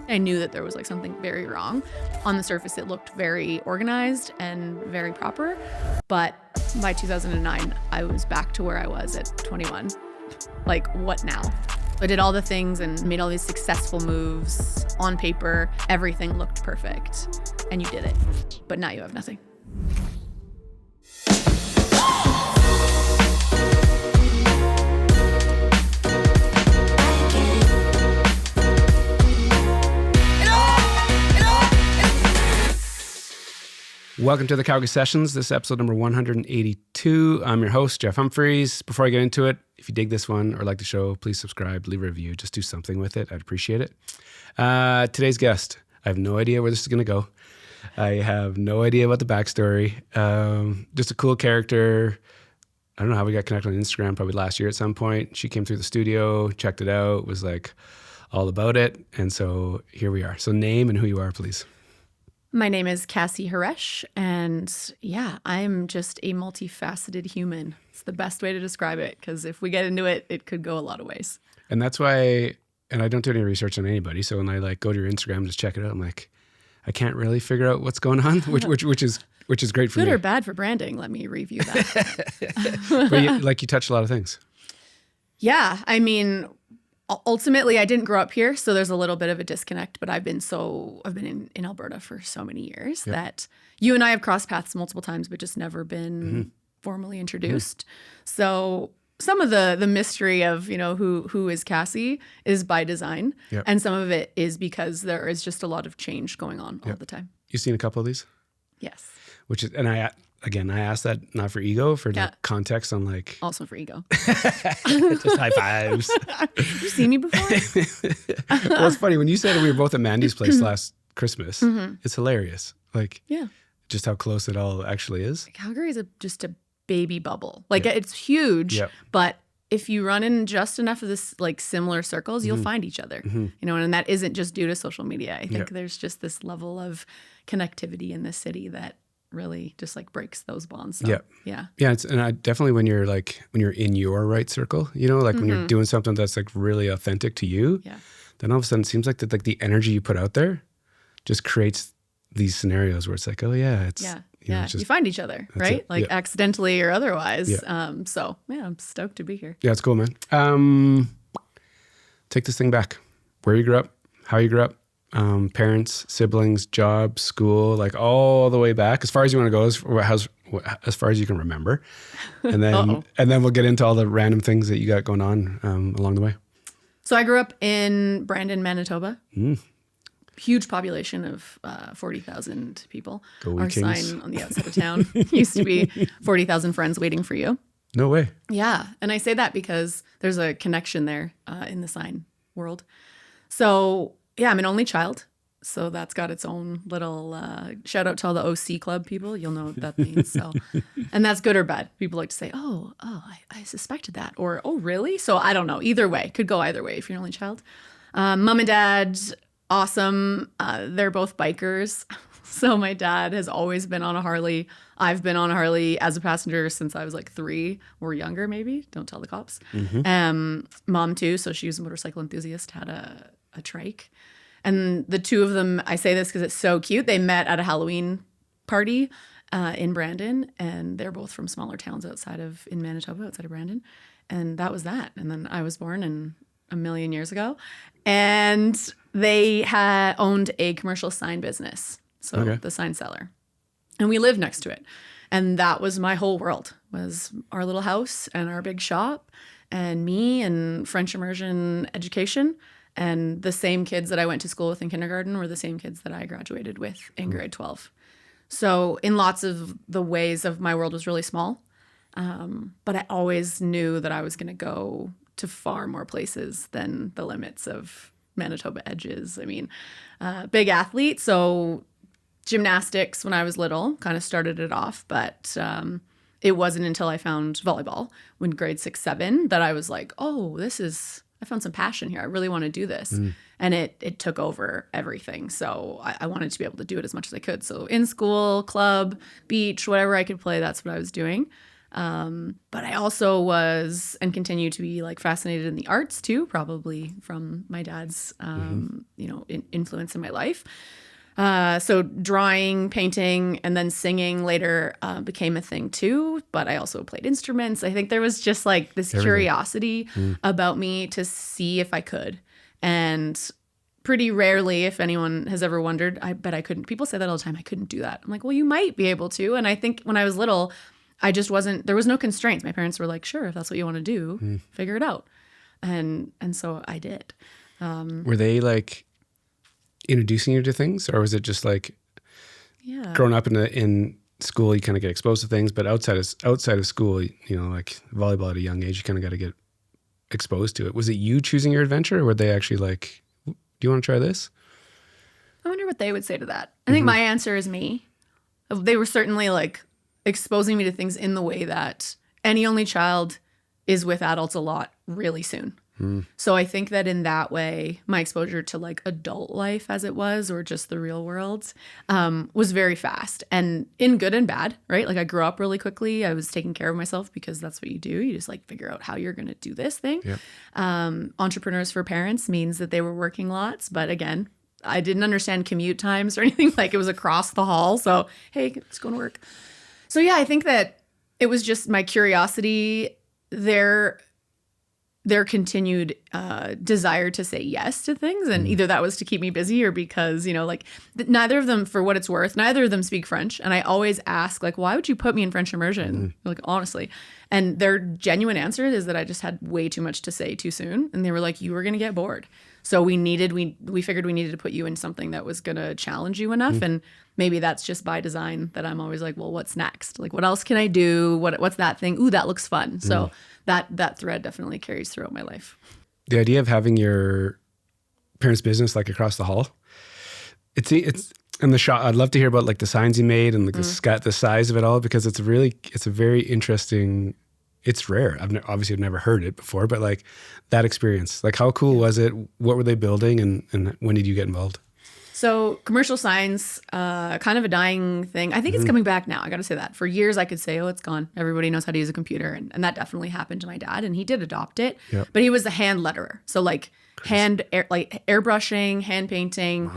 I knew that there was like something very wrong. On the surface, it looked very organized and very proper. But by 2009, I was back to where I was at 21. Like, what now? I did all the things and made all these successful moves. On paper, everything looked perfect. And you did it. But now you have nothing. Welcome to the Calgary Sessions. This is episode number 182. I'm your host, Jeff Humphreys. Before I get into it, if you dig this one or like the show, please subscribe, leave a review, just do something with it. I'd appreciate it. Today's guest, I have no idea where this is going to go. I have no idea about the backstory. Just a cool character. I don't know how we got connected on Instagram, probably last year at some point. She came through the studio, checked it out, was like all about it. And so here we are. So name and who you are, please. My name is Cassie Hawrysh, and yeah, I'm just a multifaceted human. It's the best way to describe it, because if we get into it, it could go a lot of ways. And that's why, and I don't do any research on anybody, so when I like go to your Instagram and just check it out, I'm like, I can't really figure out what's going on, which is great for me. Good or bad for branding, let me review that. But you touch a lot of things. Yeah, I mean, ultimately, I didn't grow up here, so there's a little bit of a disconnect, but I've been in Alberta for so many years that you and I have crossed paths multiple times, but just never been formally introduced. So some of the mystery of, who is Cassie is by design, and some of it is because there is just a lot of change going on all the time. You've seen a couple of these? Yes. I asked that not for ego, for the context on like... Also for ego. Just high fives. You seen me before? Well, it's funny. When you said we were both at Mandy's place last Christmas, it's hilarious. Like, just how close it all actually is. Calgary is just a baby bubble. Like, it's huge, but if you run in just enough of this, like, similar circles, you'll find each other. And that isn't just due to social media. I think there's just this level of connectivity in this city that really just like breaks those bonds. So, And I definitely when you're in your right circle, when you're doing something that's like really authentic to you, then all of a sudden it seems like the energy you put out there just creates these scenarios where it's like, you find each other, right? Like accidentally or otherwise. I'm stoked to be here. Yeah, it's cool, man. Take this thing back. Where you grew up, how you grew up. Parents, siblings, job, school, like all the way back, as far as you want to go, as far as you can remember, and then we'll get into all the random things that you got going on along the way. So I grew up in Brandon, Manitoba. Huge population of 40,000 people. Go Our Kings. Sign on the outside of town used to be 40,000 friends waiting for you. No way. Yeah, and I say that because there's a connection there in the sign world. So. Yeah, I'm an only child, so that's got its own little shout out to all the OC Club people. You'll know what that means. So, and that's good or bad. People like to say, I suspected that, or oh, really? So I don't know. Either way, could go either way if you're an only child. Mom and dad, awesome. They're both bikers. So my dad has always been on a Harley. I've been on a Harley as a passenger since I was like 3 or younger, maybe. Don't tell the cops. Mom too. So she was a motorcycle enthusiast, had a trike. And the two of them, I say this because it's so cute, they met at a Halloween party in Brandon, and they're both from smaller towns in Manitoba, outside of Brandon. And that was that. And then I was born a million years ago. And they had owned a commercial sign business. So the sign seller. And we lived next to it. And that was my whole world, was our little house and our big shop and me and French immersion education. And the same kids that I went to school with in kindergarten were the same kids that I graduated with in grade 12. So in lots of the ways of my world was really small. But I always knew that I was going to go to far more places than the limits of Manitoba edges. I mean, big athlete. So gymnastics when I was little kind of started it off. But it wasn't until I found volleyball when grade 6, 7 that I was like, I found some passion here. I really want to do this. And it took over everything. So I wanted to be able to do it as much as I could. So in school, club, beach, whatever I could play, that's what I was doing. But I also was and continue to be like fascinated in the arts too, probably from my dad's, influence in my life. So drawing, painting, and then singing later became a thing too. But I also played instruments. I think there was just like this curiosity about me to see if I could. And pretty rarely, if anyone has ever wondered, I bet I couldn't. People say that all the time. I couldn't do that. I'm like, well, you might be able to. And I think when I was little, I just wasn't, there was no constraints. My parents were like, sure, if that's what you want to do, figure it out. And so I did. Were they like introducing you to things, or was it just like growing up in school, you kind of get exposed to things, but outside of school, like volleyball at a young age, you kind of got to get exposed to it. Was it you choosing your adventure, or were they actually like, do you want to try this? I wonder what they would say to that. I think my answer is me. They were certainly like exposing me to things in the way that any only child is with adults a lot really soon. So I think that in that way, my exposure to like adult life as it was, or just the real world, was very fast, and in good and bad, right? Like I grew up really quickly. I was taking care of myself because that's what you do. You just like figure out how you're going to do this thing. Yep. Entrepreneurs for parents means that they were working lots. But again, I didn't understand commute times or anything. Like it was across the hall. So, hey, let's go to work. So yeah, I think that it was just my curiosity, their continued desire to say yes to things. And either that was to keep me busy, or because, like neither of them, for what it's worth, neither of them speak French. And I always ask, like, why would you put me in French immersion? Like, honestly. And their genuine answer is that I just had way too much to say too soon. And they were like, you were going to get bored. So we figured we needed to put you in something that was going to challenge you enough. And maybe that's just by design that I'm always like, well, what's next? Like, what else can I do? What's that thing? Ooh, that looks fun. So that thread definitely carries throughout my life. The idea of having your parents' business like across the hall, it's in the shop. I'd love to hear about like the signs you made and like the size of it all, because it's a very interesting. It's rare. I've never heard it before, but like that experience, like how cool was it? What were they building, and when did you get involved? So commercial signs, kind of a dying thing. I think it's coming back now. I got to say that. For years, I could say, oh, it's gone. Everybody knows how to use a computer. And that definitely happened to my dad. And he did adopt it. Yep. But he was the hand letterer. So like airbrushing, hand painting,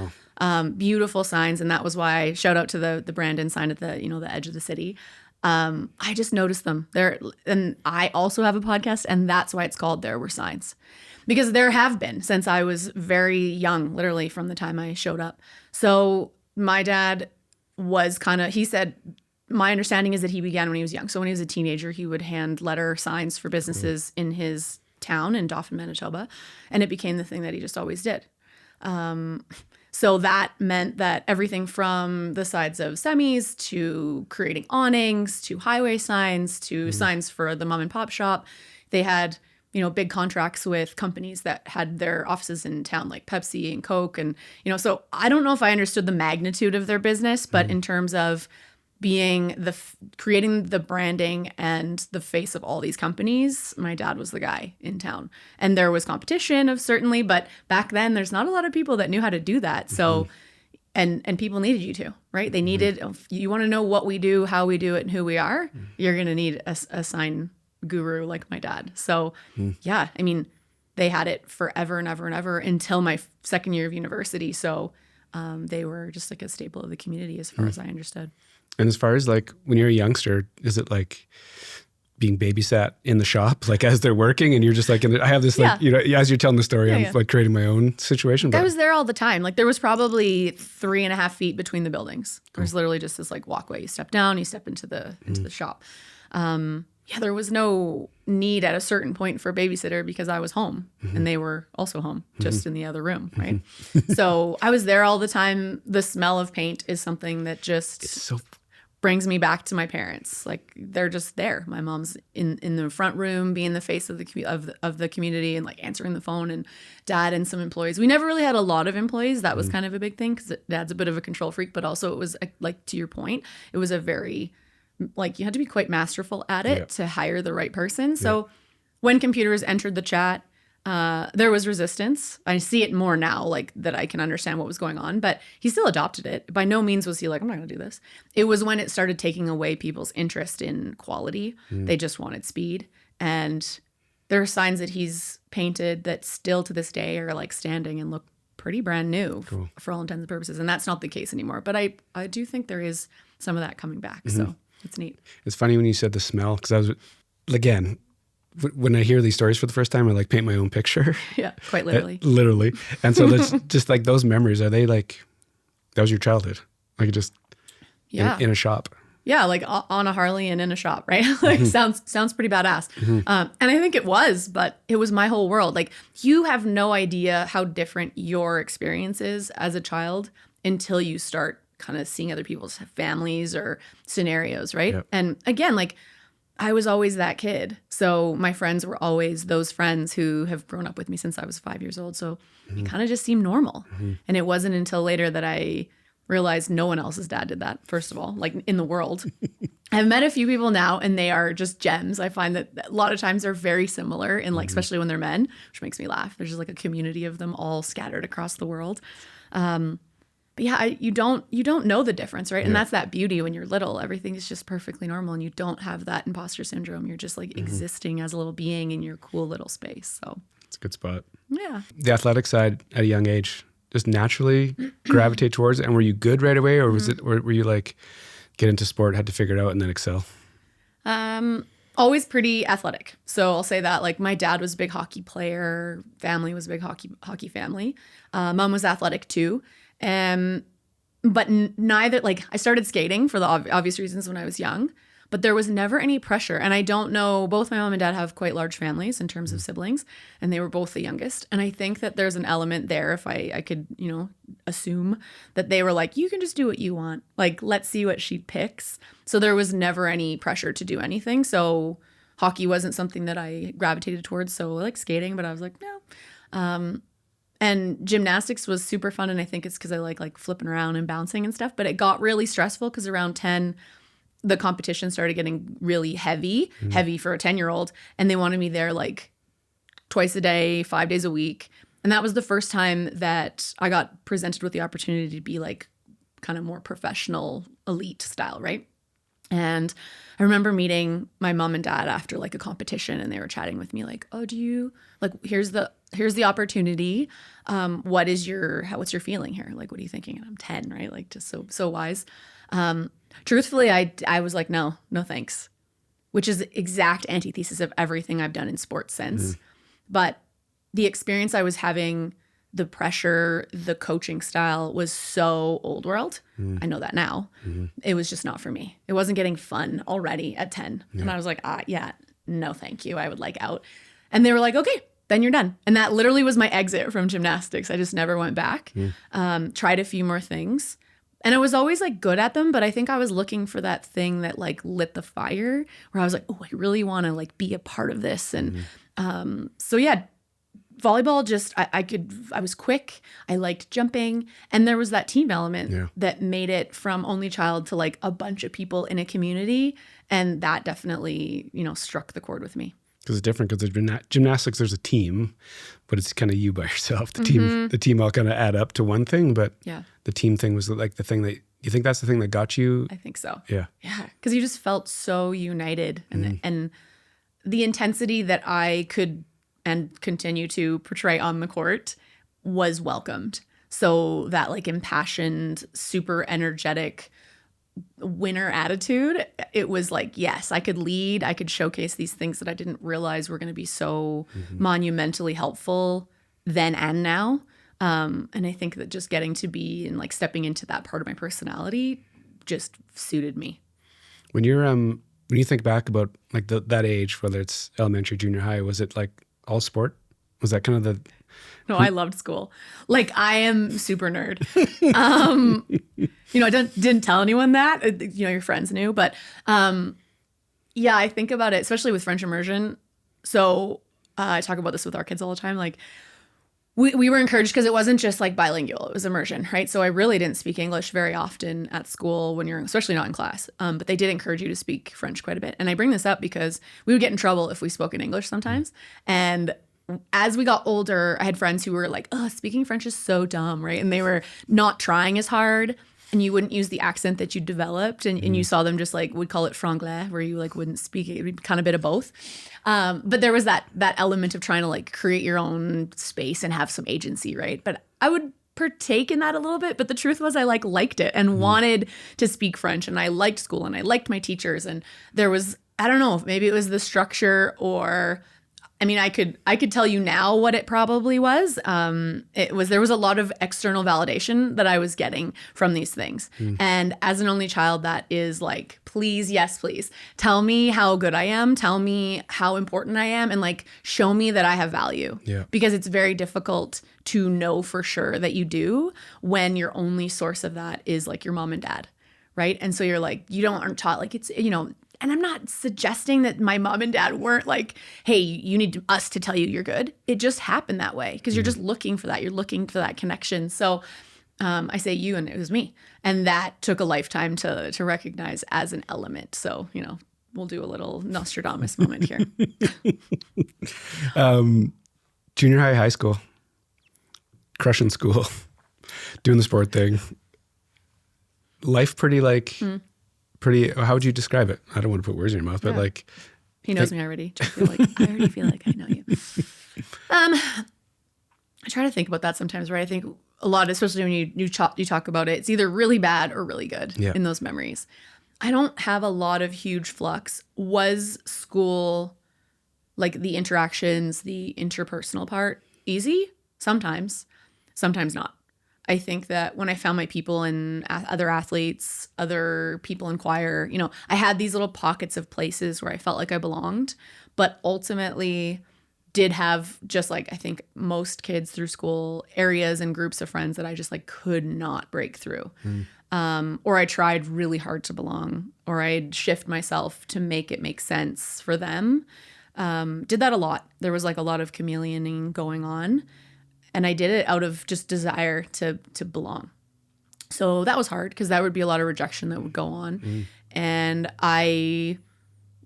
beautiful signs. And that was why, shout out to the Brandon sign at the edge of the city. I just noticed them there. And I also have a podcast, and that's why it's called There Were Signs. Because there have been since I was very young, literally from the time I showed up. So my dad was he said, my understanding is that he began when he was young. So when he was a teenager, he would hand letter signs for businesses in his town in Dauphin, Manitoba. And it became the thing that he just always did. So that meant that everything from the sides of semis to creating awnings to highway signs to signs for the mom and pop shop, they had big contracts with companies that had their offices in town, like Pepsi and Coke. And, so I don't know if I understood the magnitude of their business, but in terms of being creating the branding and the face of all these companies, my dad was the guy in town. And there was competition certainly, but back then there's not a lot of people that knew how to do that. So, and people needed you to, right? They needed, if you want to know what we do, how we do it, and who we are, you're going to need a sign guru like my dad. So yeah, I mean, they had it forever and ever and ever until my second year of university. So they were just like a staple of the community as far as I understood. And as far as like when you're a youngster, is it like being babysat in the shop, like as they're working, and you're just like, I have this like, as you're telling the story, I'm like creating my own situation. But I was there all the time. Like there was probably 3.5 feet between the buildings. There was literally just this like walkway. You step down, you step into the shop. There was no need at a certain point for a babysitter because I was home and they were also home, just in the other room, right? So I was there all the time. The smell of paint is something that just brings me back to my parents. Like they're just there. My mom's in the front room, being the face of the community and like answering the phone, and dad and some employees. We never really had a lot of employees. That was kind of a big thing because dad's a bit of a control freak, but also it was like, to your point, it was a very, like you had to be quite masterful at it to hire the right person. So when computers entered the chat, there was resistance. I see it more now, like that I can understand what was going on, but he still adopted it. By no means was he like, I'm not going to do this. It was when it started taking away people's interest in quality. They just wanted speed. And there are signs that he's painted that still to this day are like standing and look pretty brand new Cool. for all intents and purposes. And that's not the case anymore. But I do think there is some of that coming back. So it's neat. It's funny when you said the smell, because I was, again, when I hear these stories for the first time, I like paint my own picture. Yeah, quite literally. Literally. And so there's just like those memories, are they like, that was your childhood? Like just in a shop? Yeah, like on a Harley and in a shop, right? Like sounds pretty badass. And I think it was, but it was my whole world. Like you have no idea how different your experience is as a child until you start kind of seeing other people's families or scenarios, right? Yep. And again, like I was always that kid. So my friends were always those friends who have grown up with me since I was 5 years old. So it kind of just seemed normal. And it wasn't until later that I realized no one else's dad did that, first of all, like in the world. I've met a few people now and they are just gems. I find that a lot of times they're very similar in like, especially when they're men, which makes me laugh. There's just like a community of them all scattered across the world. But yeah, you don't know the difference, right? And that's that beauty when you're little. Everything is just perfectly normal and you don't have that imposter syndrome. You're just like existing as a little being in your cool little space. So it's a good spot. Yeah. The athletic side at a young age, just naturally gravitate towards it? And were you good right away, or was it, or were you like get into sport, had to figure it out and then excel? Always pretty athletic. So I'll say that, like my dad was a big hockey player, family was a big hockey family. Mom was athletic too. But neither, like I started skating for the obvious reasons when I was young, but there was never any pressure. And I don't know, both my mom and dad have quite large families in terms of siblings, and they were both the youngest. And I think that there's an element there, if I could, assume that they were like, you can just do what you want. Like, let's see what she picks. So there was never any pressure to do anything. So hockey wasn't something that I gravitated towards. So I like skating, but I was like, no. And gymnastics was super fun. And I think it's because I like flipping around and bouncing and stuff, but it got really stressful because around 10, the competition started getting really heavy for a 10-year-old. And they wanted me there like twice a day, 5 days a week. And that was the first time that I got presented with the opportunity to be like kind of more professional, elite style, right? And I remember meeting my mom and dad after like a competition, and they were chatting with me like, oh, do you like, here's the opportunity. What's your feeling here? Like, what are you thinking? And I'm 10, right? Like just so wise. Truthfully, I was like, no thanks, which is the exact antithesis of everything I've done in sports since. But the experience I was having, the pressure, the coaching style was so old world. I know that now. It was just not for me. It wasn't getting fun already at 10. Yeah. And I was like, no, thank you. I would like out. And they were like, okay, then you're done. And that literally was my exit from gymnastics. I just never went back. Tried a few more things. And I was always like good at them, but I think I was looking for that thing that like lit the fire where I was like, oh, I really want to like be a part of this. And so yeah, volleyball just, I was quick. I liked jumping. And there was that team element that made it from only child to like a bunch of people in a community. And that definitely, struck the chord with me. Because it's different, because there's gymnastics, there's a team, but it's kind of you by yourself. The team all kind of add up to one thing, but the team thing was like the thing that, you think that's the thing that got you? I think so. Yeah. Yeah, because you just felt so united. And the intensity that I could and continue to portray on the court was welcomed. So that like impassioned, super energetic winner attitude, it was like, yes, I could lead, I could showcase these things that I didn't realize were going to be so monumentally helpful then and now. And I think that just getting to be and like stepping into that part of my personality just suited me. When you think back about like that age, whether it's elementary, junior high, was it like all sport? Was that kind of the... No, I loved school. Like I am super nerd. I didn't tell anyone that, your friends knew, but yeah, I think about it, especially with French immersion. So I talk about this with our kids all the time. Like we were encouraged because it wasn't just like bilingual, it was immersion, right? So I really didn't speak English very often at school when especially not in class. But they did encourage you to speak French quite a bit. And I bring this up because we would get in trouble if we spoke in English sometimes. And as we got older, I had friends who were like, oh, speaking French is so dumb, right? And they were not trying as hard, and you wouldn't use the accent that you developed, and you saw them just like, we'd call it franglais, where you like wouldn't speak it. It would be kind of a bit of both. But there was that element of trying to like create your own space and have some agency, right? But I would partake in that a little bit, but the truth was I liked it and wanted to speak French, and I liked school and I liked my teachers, and there was, I don't know, maybe it was the structure, or I mean, I could tell you now what it probably was. There was a lot of external validation that I was getting from these things. And as an only child, that is like, please, yes, please. Tell me how good I am. Tell me how important I am, and like show me that I have value. Yeah. Because it's very difficult to know for sure that you do when your only source of that is like your mom and dad. Right. And so you're like, aren't taught, like, it's, and I'm not suggesting that my mom and dad weren't like, hey, you need us to tell you you're good. It just happened that way because you're just looking for that. You're looking for that connection. So I say you, and it was me. And that took a lifetime to recognize as an element. So, we'll do a little Nostradamus moment here. Junior high school, crushing school, doing the sport thing. Life pretty how would you describe it? I don't want to put words in your mouth, but like. He knows me already. I already feel like I know you. I try to think about that sometimes, right? I think a lot, especially when you talk about it, it's either really bad or really good in those memories. I don't have a lot of huge flux. Was school, like the interactions, the interpersonal part, easy? Sometimes not. I think that when I found my people and other athletes, other people in choir, I had these little pockets of places where I felt like I belonged, but ultimately did have, just like I think most kids through school, areas and groups of friends that I just like could not break through. Or I tried really hard to belong, or I'd shift myself to make it make sense for them. Did that a lot. There was like a lot of chameleoning going on. And I did it out of just desire to belong. So that was hard because that would be a lot of rejection that would go on. And I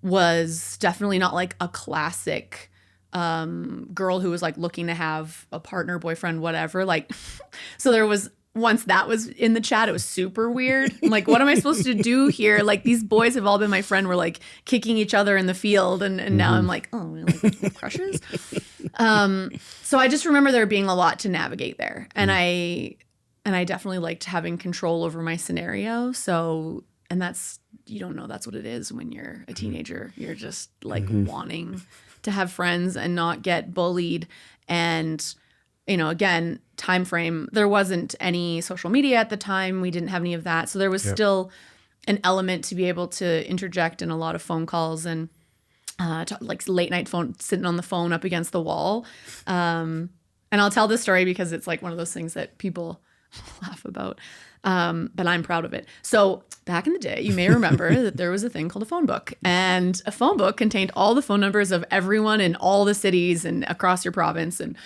was definitely not like a classic girl who was like looking to have a partner, boyfriend, whatever. Like, so there was, once that was in the chat, it was super weird. I'm like, what am I supposed to do here? Like, these boys have all been my friend. We're like kicking each other in the field. And now I'm like, oh, like crushes. So I just remember there being a lot to navigate there. And I definitely liked having control over my scenario. So, and that's, you don't know that's what it is when you're a teenager. You're just like wanting to have friends and not get bullied. And, again, time frame, there wasn't any social media at the time. We didn't have any of that. So there was still an element to be able to interject in a lot of phone calls and like late night phone, sitting on the phone up against the wall. And I'll tell this story because it's like one of those things that people laugh about. But I'm proud of it. So back in the day, you may remember that there was a thing called a phone book, and a phone book contained all the phone numbers of everyone in all the cities and across your province. And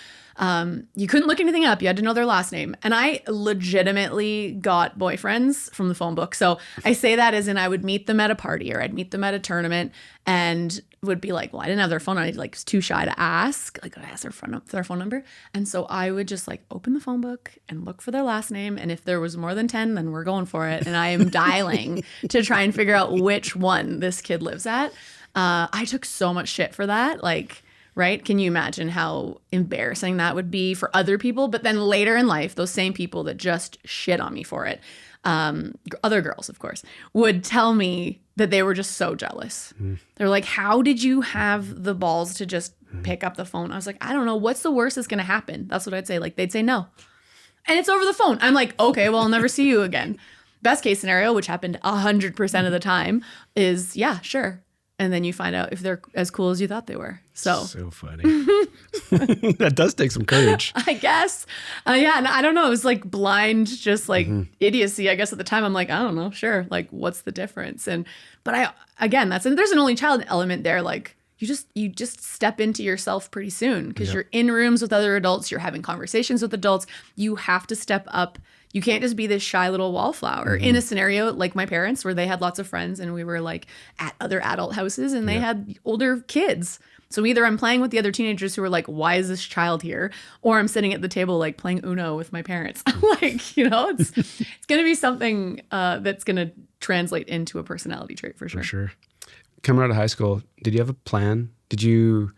you couldn't look anything up. You had to know their last name. And I legitimately got boyfriends from the phone book. So I say that as in I would meet them at a party or I'd meet them at a tournament and would be like, well, I didn't have their phone. I was too shy to ask. Like, I asked their phone number. And so I would just like open the phone book and look for their last name. And if there was more than 10, then we're going for it. And I am dialing to try and figure out which one this kid lives at. I took so much shit for that. Like, right? Can you imagine how embarrassing that would be for other people? But then later in life, those same people that just shit on me for it, other girls, of course, would tell me that they were just so jealous. They're like, how did you have the balls to just pick up the phone? I was like, I don't know. What's the worst that's going to happen? That's what I'd say. Like, they'd say no. And it's over the phone. I'm like, okay, well, I'll never see you again. Best case scenario, which happened 100% of the time, is yeah, sure. And then you find out if they're as cool as you thought they were. So funny. That does take some courage. I guess. Yeah. And I don't know. It was like blind, just like idiocy, I guess at the time. I'm like, I don't know. Sure. Like, what's the difference? But there's an only child element there. Like, you just step into yourself pretty soon because you're in rooms with other adults. You're having conversations with adults. You have to step up. You can't just be this shy little wallflower in a scenario like my parents where they had lots of friends and we were like at other adult houses and they had older kids. So either I'm playing with the other teenagers who are like, why is this child here? Or I'm sitting at the table like playing Uno with my parents. Like, it's going to be something that's going to translate into a personality trait for sure. For sure. Coming out of high school, did you have a plan? Did you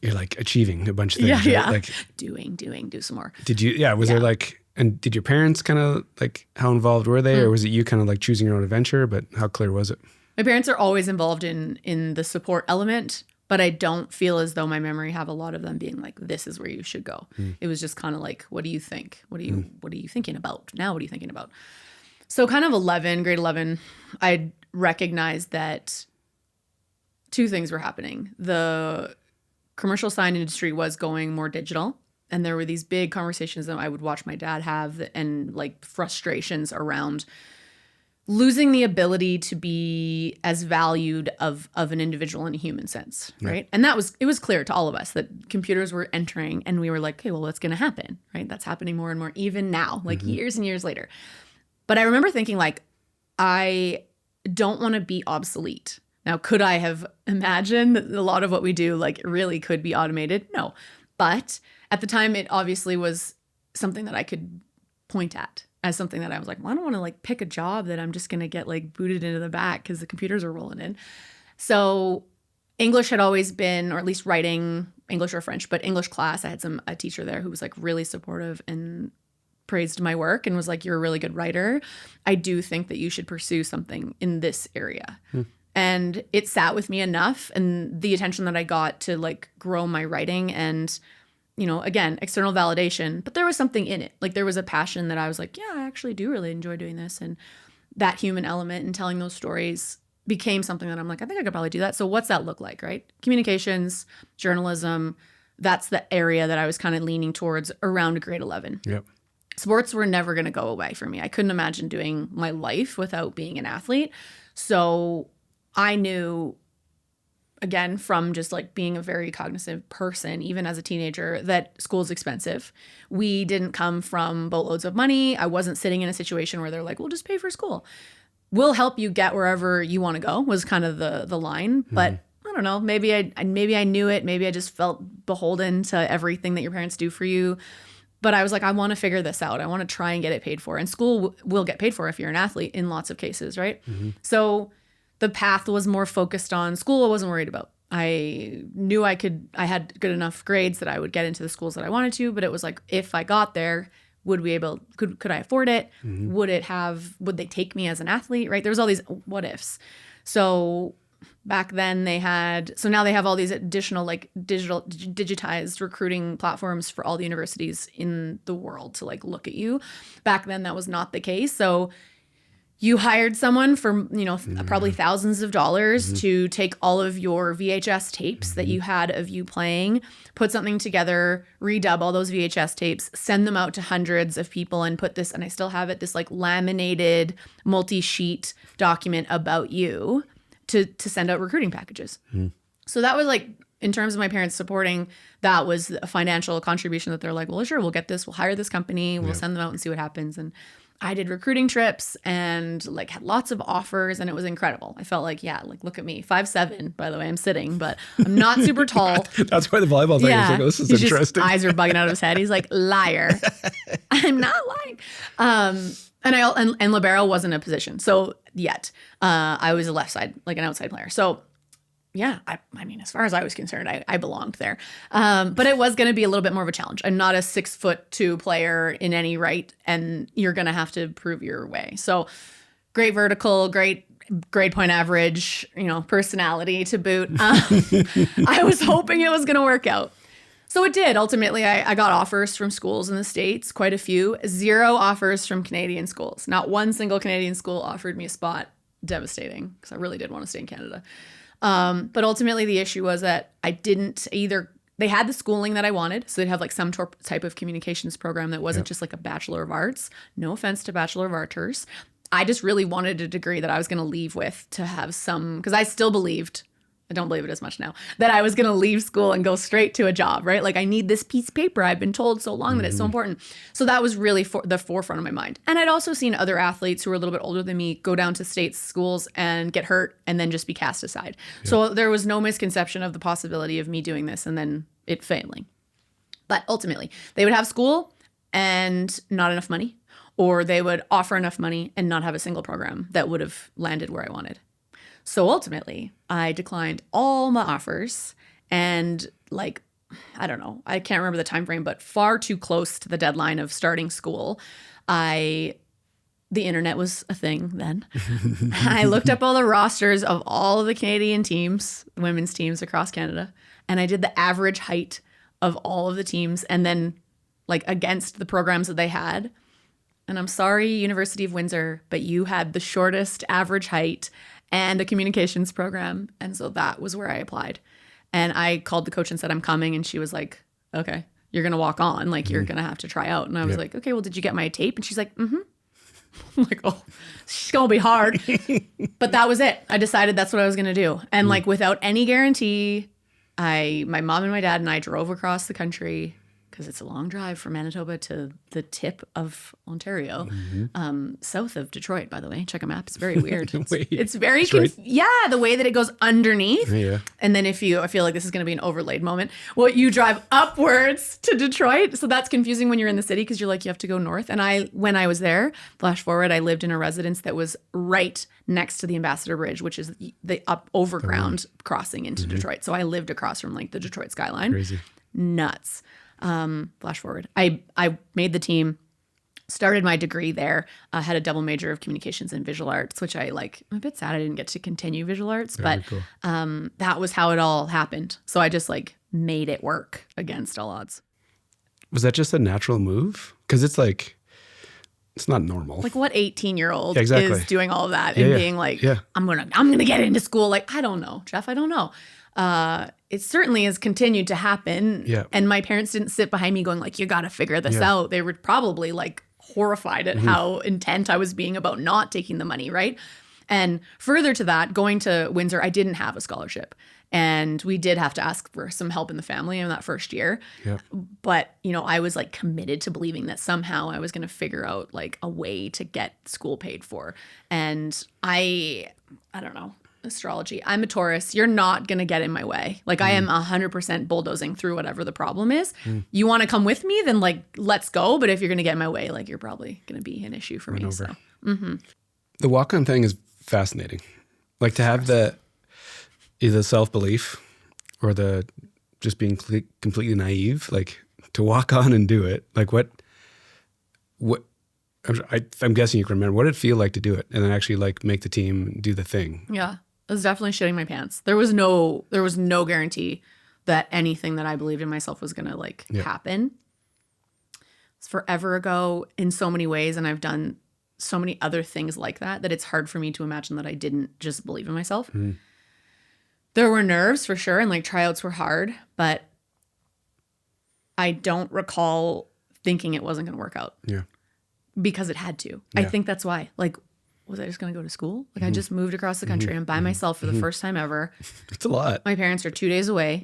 you're like achieving a bunch of Yeah, things. Right? yeah. Like do some more. did you? Yeah. Was there like? And did your parents kind of like, how involved were they, or was it you kind of like choosing your own adventure? But how clear was it? My parents are always involved in the support element, but I don't feel as though my memory have a lot of them being like, this is where you should go. It was just kind of like, what do you think? What are you thinking about now? What are you thinking about? So kind of grade 11, I recognized that two things were happening. The commercial sign industry was going more digital. And there were these big conversations that I would watch my dad have and like frustrations around losing the ability to be as valued of an individual in a human sense, right? And it was clear to all of us that computers were entering and we were like, okay, well, what's going to happen, right? That's happening more and more even now, like years and years later. But I remember thinking like, I don't want to be obsolete. Now, could I have imagined that a lot of what we do like really could be automated? No. But at the time, it obviously was something that I could point at as something that I was like, well, I don't want to like pick a job that I'm just going to get like booted into the back because the computers are rolling in. So English had always been, or at least writing, English or French, but English class, I had a teacher there who was like really supportive and praised my work and was like, you're a really good writer. I do think that you should pursue something in this area. And it sat with me enough, and the attention that I got to like grow my writing and, you know, again, external validation, but there was something in it. Like there was a passion that I was like, yeah, I actually do really enjoy doing this. And that human element and telling those stories became something that I'm like, I think I could probably do that. So what's that look like, right? Communications, journalism, that's the area that I was kind of leaning towards around grade 11. Yep. Sports were never going to go away for me. I couldn't imagine doing my life without being an athlete. So I knew, again, from just like being a very cognizant person, even as a teenager, that school's expensive. We didn't come from boatloads of money. I wasn't sitting in a situation where they're like, we'll just pay for school. We'll help you get wherever you want to go, was kind of the line. But I don't know, maybe I knew it. Maybe I just felt beholden to everything that your parents do for you. But I was like, I want to figure this out. I want to try and get it paid for. And school will get paid for if you're an athlete in lots of cases, right? So the path was more focused on school. I wasn't worried about. I knew I had good enough grades that I would get into the schools that I wanted to, but it was like, if I got there, could I afford it? Would they take me as an athlete, right? There was all these what ifs. So back then now they have all these additional like digitized recruiting platforms for all the universities in the world to like look at you. Back then that was not the case. So you hired someone for, you know, probably thousands of dollars to take all of your VHS tapes that you had of you playing, put something together, redub all those VHS tapes, send them out to hundreds of people and put this, and I still have it, this like laminated multi-sheet document about you to send out recruiting packages. So that was like, in terms of my parents supporting, that was a financial contribution that they're like, well, sure, we'll get this, we'll hire this company, we'll send them out and see what happens. And I did recruiting trips and like had lots of offers, and it was incredible. I felt like, yeah, like look at me, 5'7", by the way, I'm sitting, but I'm not super tall. That's why the volleyball thing was like, oh, this is interesting. Eyes are bugging out of his head. He's like, liar. I'm not lying. And libero wasn't a position. So yet I was a left side, like an outside player. So yeah, I mean, as far as I was concerned, I belonged there. But it was going to be a little bit more of a challenge. I'm not a 6'2" player in any right, and you're going to have to prove your way. So great vertical, great grade point average, you know, personality to boot. I was hoping it was going to work out. So it did. Ultimately, I got offers from schools in the States, quite a few. 0 offers from Canadian schools. Not one single Canadian school offered me a spot. Devastating, because I really did want to stay in Canada. But ultimately the issue was that I didn't they had the schooling that I wanted. So they'd have like some type of communications program that wasn't just like a Bachelor of Arts. No offense to Bachelor of Arters. I just really wanted a degree that I was going to leave with to have some, because I still believed, I don't believe it as much now, that I was going to leave school and go straight to a job, right? Like I need this piece of paper. I've been told so long that it's so important. So that was really the forefront of my mind. And I'd also seen other athletes who were a little bit older than me go down to state schools and get hurt and then just be cast aside. Yeah. So there was no misconception of the possibility of me doing this and then it failing. But ultimately, they would have school and not enough money, or they would offer enough money and not have a single program that would have landed where I wanted. So ultimately, I declined all my offers and like I don't know, I can't remember the time frame, but far too close to the deadline of starting school, the internet was a thing then. I looked up all the rosters of all of the Canadian teams, women's teams across Canada, and I did the average height of all of the teams and then like against the programs that they had. And I'm sorry, University of Windsor, but you had the shortest average height and a communications program. And so that was where I applied. And I called the coach and said, I'm coming. And she was like, okay, you're going to walk on. Like, you're going to have to try out. And I was like, okay, well, did you get my tape? And she's like, mm-hmm. I'm like, oh, it's going to be hard. But that was it. I decided that's what I was going to do. And like without any guarantee, my mom and my dad and I drove across the country because it's a long drive from Manitoba to the tip of Ontario, south of Detroit, by the way. Check a map. It's very weird. It's very, the way that it goes underneath. Yeah. And then I feel like this is going to be an overlaid moment. Well, you drive upwards to Detroit. So that's confusing when you're in the city because you're like, you have to go north. And when I was there, flash forward, I lived in a residence that was right next to the Ambassador Bridge, which is the overground crossing into Detroit. So I lived across from like the Detroit skyline. Crazy. Nuts. Flash forward. I made the team, started my degree there, had a double major of communications and visual arts, which I'm a bit sad I didn't get to continue visual arts, but cool. That was how it all happened. So I just like made it work against all odds. Was that just a natural move? Because it's like, it's not normal. Like what 18-year-old exactly. is doing all of that and being like, I'm gonna get into school. Like, I don't know, Jeff, I don't know. It certainly has continued to happen. Yeah. And my parents didn't sit behind me going like, you got to figure this out. They were probably like horrified at how intent I was being about not taking the money. Right. And further to that, going to Windsor, I didn't have a scholarship and we did have to ask for some help in the family in that first year. Yeah. But, I was like committed to believing that somehow I was going to figure out like a way to get school paid for. And I don't know. Astrology. I'm a Taurus. You're not going to get in my way. Like I am 100% bulldozing through whatever the problem is. You want to come with me? Then like, let's go. But if you're going to get in my way, like you're probably going to be an issue for me. So. The walk-on thing is fascinating. Like to have the either self-belief or the just being completely naive, like to walk on and do it. Like what I'm guessing you can remember. What did it feel like to do it and then actually like make the team do the thing? Yeah. I was definitely shitting my pants. There was no guarantee that anything that I believed in myself was going to happen. It's forever ago in so many ways. And I've done so many other things like that it's hard for me to imagine that I didn't just believe in myself. There were nerves for sure. And like tryouts were hard, but I don't recall thinking it wasn't going to work out. Yeah. Because it had to. I think that's why. Like, was I just going to go to school? Like I just moved across the country and by myself for the first time ever. It's a lot. My parents are 2 days away.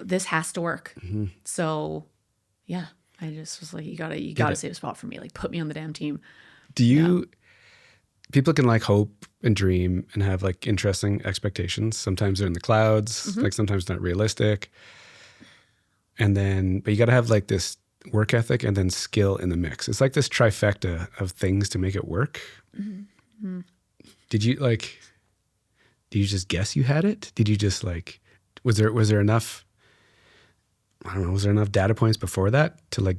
This has to work. So yeah, I just was like, you gotta save a spot for me. Like put me on the damn team. People can like hope and dream and have like interesting expectations. Sometimes they're in the clouds, like sometimes not realistic. And then, but you got to have like this work ethic and then skill in the mix. It's like this trifecta of things to make it work. Did you just guess you had it? Did you just like, was there enough, I don't know, was there enough data points before that to like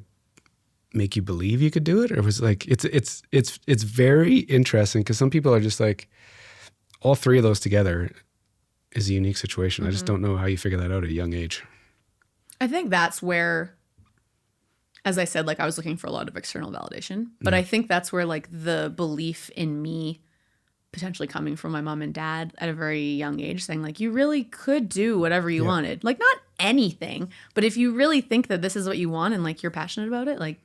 make you believe you could do it? Or was it like, it's very interesting because some people are just like, all three of those together is a unique situation. I just don't know how you figure that out at a young age. I think that's where, as I said, like I was looking for a lot of external validation, but I think that's where like the belief in me potentially coming from my mom and dad at a very young age saying like, you really could do whatever you wanted. Like not anything, but if you really think that this is what you want and like you're passionate about it, like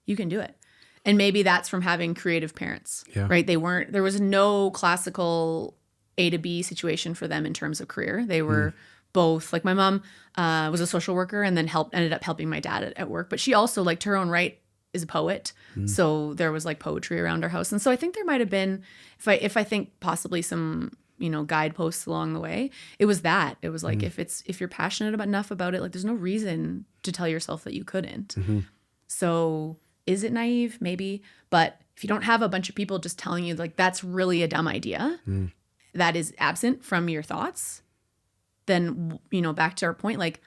you can do it. And maybe that's from having creative parents, right? There was no classical A to B situation for them in terms of career. They were both, like my mom was a social worker and then ended up helping my dad at work. But she also, like to her own right, is a poet. So there was like poetry around our house. And so I think there might have been, if I think possibly some, guideposts along the way, it was that. It was like, if you're passionate enough about it, like there's no reason to tell yourself that you couldn't. So is it naive? Maybe. But if you don't have a bunch of people just telling you like, that's really a dumb idea, that is absent from your thoughts, then, back to our point, like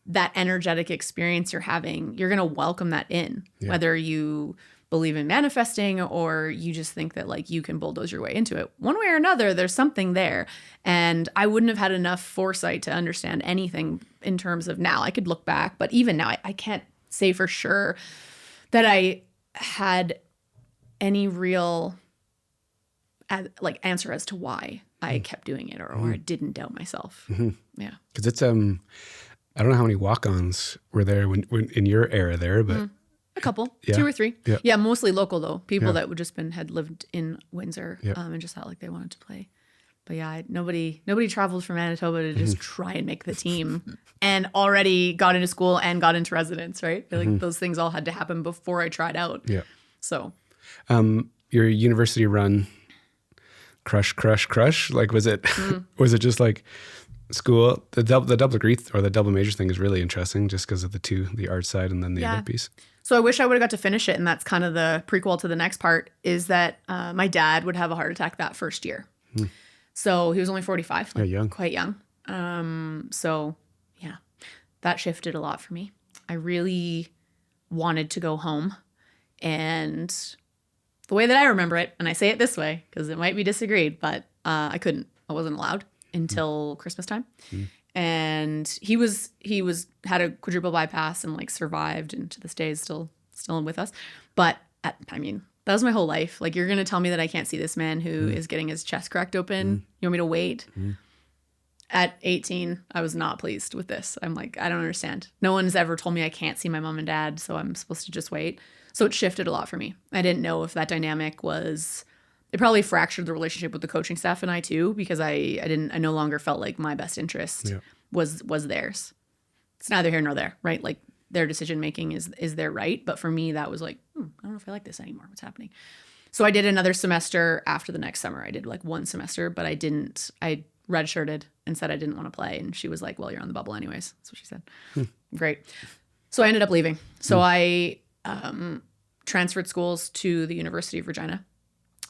that energetic experience you're having, you're going to welcome that in, whether you believe in manifesting or you just think that like you can bulldoze your way into it. One way or another, there's something there. And I wouldn't have had enough foresight to understand anything in terms of now. I could look back, but even now, I can't say for sure that I had any real like answer as to why I kept doing it or I didn't doubt myself. Yeah. Because it's, I don't know how many walk-ons were there when in your era there, but... A couple, Yeah. 2 or 3. Yeah. Yeah, mostly local though. People that would just had lived in Windsor and just felt like they wanted to play. But yeah, nobody traveled from Manitoba to just try and make the team and already got into school and got into residence, right? Like those things all had to happen before I tried out. Yeah. So. Your university run, crush. Like, was it just like school? The double degree or the double major thing is really interesting just because of the art side and then the other piece. So I wish I would have got to finish it. And that's kind of the prequel to the next part is that my dad would have a heart attack that first year. So he was only 45, like, quite young. So yeah, that shifted a lot for me. I really wanted to go home. And the way that I remember it, and I say it this way because it might be disagreed, but I couldn't. I wasn't allowed until Christmas time. And he had a quadruple bypass and like survived, and to this day is still with us. But that was my whole life. Like, you're gonna tell me that I can't see this man who is getting his chest cracked open. You want me to wait? At 18, I was not pleased with this. I'm like, I don't understand. No one's ever told me I can't see my mom and dad, so I'm supposed to just wait. So it shifted a lot for me. I didn't know if that dynamic was. It probably fractured the relationship with the coaching staff and I too, because I no longer felt like my best interest was theirs. It's neither here nor there, right? Like, their decision making is their right. But for me, that was like, I don't know if I like this anymore. What's happening? So I did another semester after the next summer. I did like one semester, but I redshirted and said I didn't want to play. And she was like, well, you're on the bubble anyways. That's what she said. Great. So I ended up leaving. So I transferred schools to the University of Regina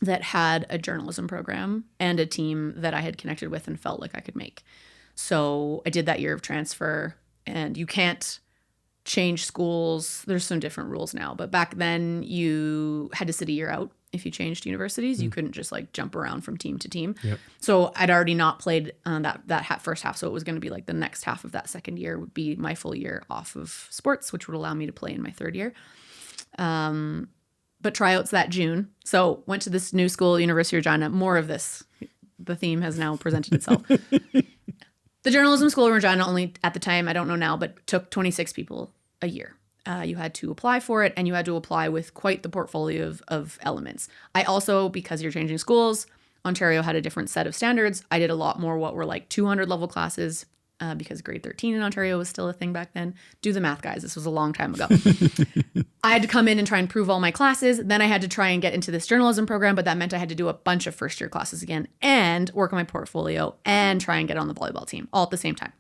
that had a journalism program and a team that I had connected with and felt like I could make. So I did that year of transfer, and you can't change schools. There's some different rules now, but back then you had to sit a year out. If you changed universities, you couldn't just like jump around from team to team. So I'd already not played that first half. So it was going to be like the next half of that second year would be my full year off of sports, which would allow me to play in my third year. But tryouts that June. So went to this new school, University of Regina. More of this. The theme has now presented itself. The journalism school in Regina only, at the time, I don't know now, but took 26 people a year. You had to apply for it, and you had to apply with quite the portfolio of elements. I also, because you're changing schools, Ontario had a different set of standards. I did a lot more what were like 200 level classes, because grade 13 in Ontario was still a thing back then. Do the math, guys. This was a long time ago. I had to come in and try and prove all my classes. Then I had to try and get into this journalism program, but that meant I had to do a bunch of first year classes again and work on my portfolio and try and get on the volleyball team all at the same time.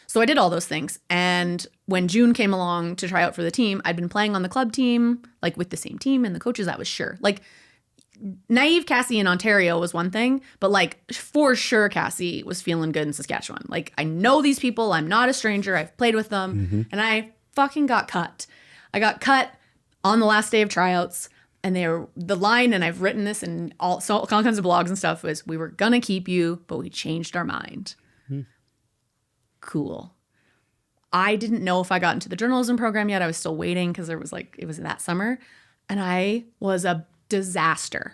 So I did all those things. And when June came along to try out for the team, I'd been playing on the club team, like with the same team and the coaches. I was sure. Like, naive Cassie in Ontario was one thing, but like for sure Cassie was feeling good in Saskatchewan. Like, I know these people. I'm not a stranger. I've played with them. And I fucking got cut. I got cut on the last day of tryouts. And the line, and I've written this in all kinds of blogs and stuff, was, we were going to keep you, but we changed our mind. Cool. I didn't know if I got into the journalism program yet. I was still waiting because it was that summer. And I was a disaster.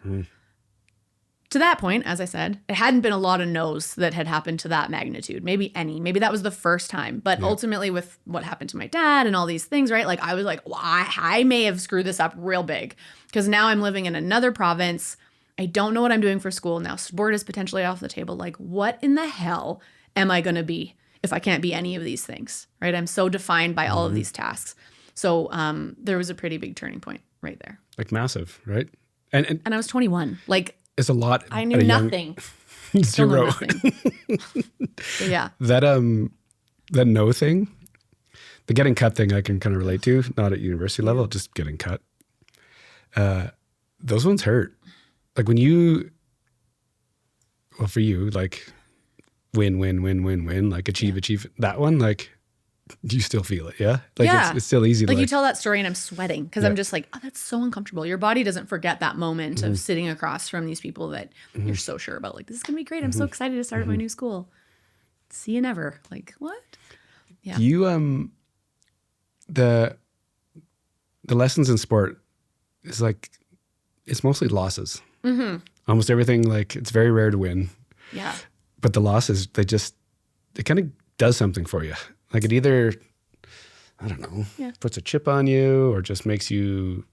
To that point, as I said, it hadn't been a lot of no's that had happened to that magnitude. Maybe that was the first time. But ultimately, with what happened to my dad and all these things, right? Like, I was like, well, I may have screwed this up real big, because now I'm living in another province. I don't know what I'm doing for school. Now sport is potentially off the table. Like, what in the hell am I going to be if I can't be any of these things, right? I'm so defined by all of these tasks. So there was a pretty big turning point right there. Like, massive, right? And I was 21. Like, it's a lot. I knew nothing. Zero. Nothing. Yeah. That no thing, the getting cut thing, I can kind of relate to. Not at university level, just getting cut. Those ones hurt. Like, when for you, like, win, like, achieve. That one, like, you still feel it. Yeah. Like Yeah. it's still easy. Like you tell that story and I'm sweating because I'm just like, oh, that's so uncomfortable. Your body doesn't forget that moment of sitting across from these people that you're so sure about. Like, this is going to be great. I'm so excited to start at my new school. See you never. Like, what? Yeah. Do you, the lessons in sport is like, it's mostly losses. Almost everything, like it's very rare to win. Yeah. But the losses, it kind of does something for you. Like it either, I don't know, puts a chip on you or just makes you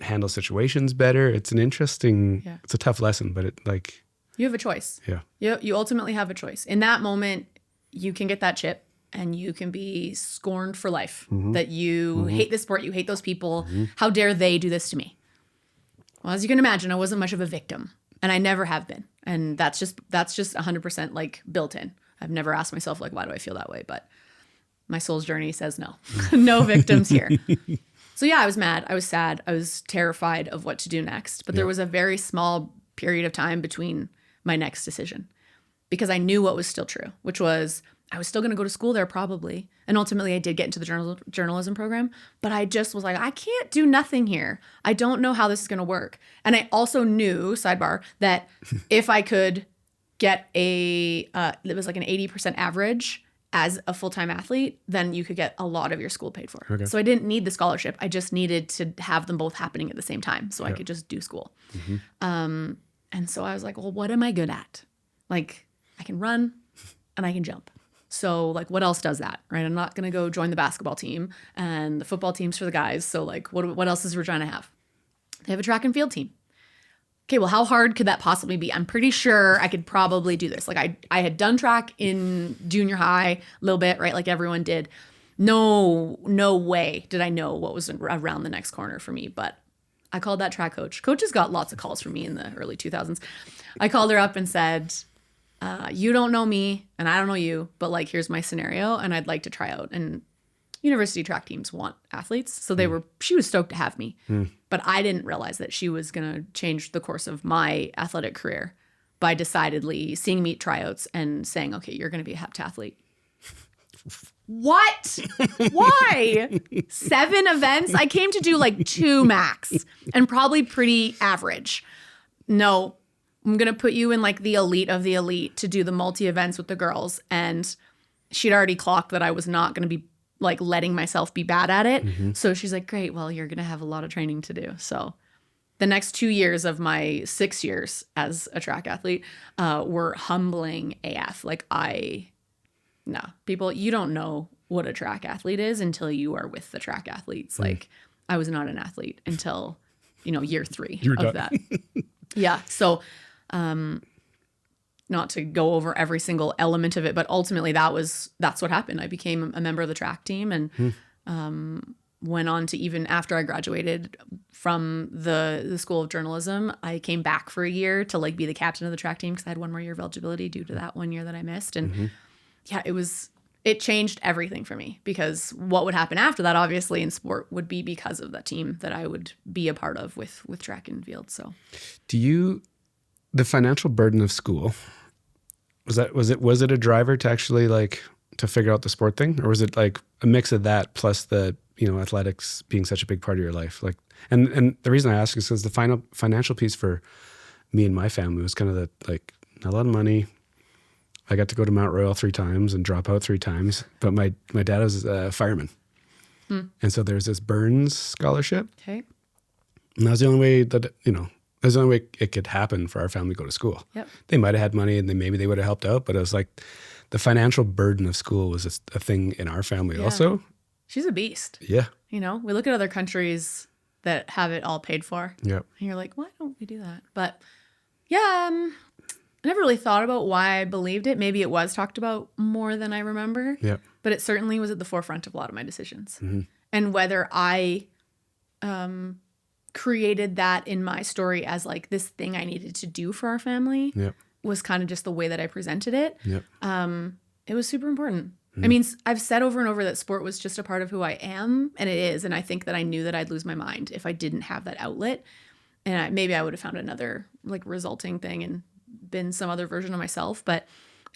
handle situations better. It's an interesting, it's a tough lesson, but it like. You have a choice. Yeah. You ultimately have a choice. In that moment, you can get that chip and you can be scorned for life. That you hate this sport, you hate those people. How dare they do this to me? Well, as you can imagine, I wasn't much of a victim and I never have been. And that's just 100% like built in. I've never asked myself like, why do I feel that way? But my soul's journey says no, no victims here. So yeah, I was mad. I was sad. I was terrified of what to do next. But there was a very small period of time between my next decision because I knew what was still true, which was I was still going to go to school there probably. And ultimately I did get into the journalism program, but I just was like, I can't do nothing here. I don't know how this is going to work. And I also knew, sidebar, that if I could get it was like an 80% average as a full-time athlete, then you could get a lot of your school paid for. Okay. So I didn't need the scholarship. I just needed to have them both happening at the same time so I could just do school. And so I was like, well, what am I good at? Like I can run and I can jump. So like what else does that, right? I'm not going to go join the basketball team and the football team's for the guys. So like what else does Regina have? They have a track and field team. Okay, well, how hard could that possibly be? I'm pretty sure I could probably do this. Like I had done track in junior high a little bit, right? Like everyone did. No way did I know what was around the next corner for me. But I called that track coach. Coaches got lots of calls from me in the early 2000s. I called her up and said, you don't know me and I don't know you, but like, here's my scenario and I'd like to try out. And university track teams want athletes. So she was stoked to have me, but I didn't realize that she was going to change the course of my athletic career by decidedly seeing me at tryouts and saying, okay, you're going to be a heptathlete. What? Why? 7 events? I came to do like 2 max and probably pretty average. No, I'm going to put you in like the elite of the elite to do the multi events with the girls. And she'd already clocked that I was not going to be like letting myself be bad at it. So she's like, great, well, you're going to have a lot of training to do. So the next 2 years of my 6 years as a track athlete were humbling AF. Like people, you don't know what a track athlete is until you are with the track athletes. Like I was not an athlete until, year 3 of that. Yeah. So, not to go over every single element of it, but ultimately that's what happened. I became a member of the track team and went on to, even after I graduated from the School of Journalism, I came back for a year to like be the captain of the track team because I had 1 more year of eligibility due to that 1 year that I missed. And it changed everything for me because what would happen after that, obviously in sport, would be because of that team that I would be a part of with track and field. So the financial burden of school, was it a driver to actually like to figure out the sport thing, or was it like a mix of that plus the athletics being such a big part of your life? Like, and the reason I ask is because the financial piece for me and my family was kind of not a lot of money. I got to go to Mount Royal 3 times and drop out 3 times, but my dad was a fireman, and so there's this Burns scholarship. Okay, and that was the only way that That's the only way it could happen for our family to go to school. Yep. They might have had money and maybe they would have helped out, but it was like the financial burden of school was a thing in our family also. She's a beast. Yeah. We look at other countries that have it all paid for. Yep. And you're like, why don't we do that? But I never really thought about why I believed it. Maybe it was talked about more than I remember. Yep. But it certainly was at the forefront of a lot of my decisions. Mm-hmm. And whether I created that in my story as like this thing I needed to do for our family was kind of just the way that I presented it. Yep. It was super important. I mean, I've said over and over that sport was just a part of who I am, and it is. And I think that I knew that I'd lose my mind if I didn't have that outlet. And maybe I would have found another like resulting thing and been some other version of myself. But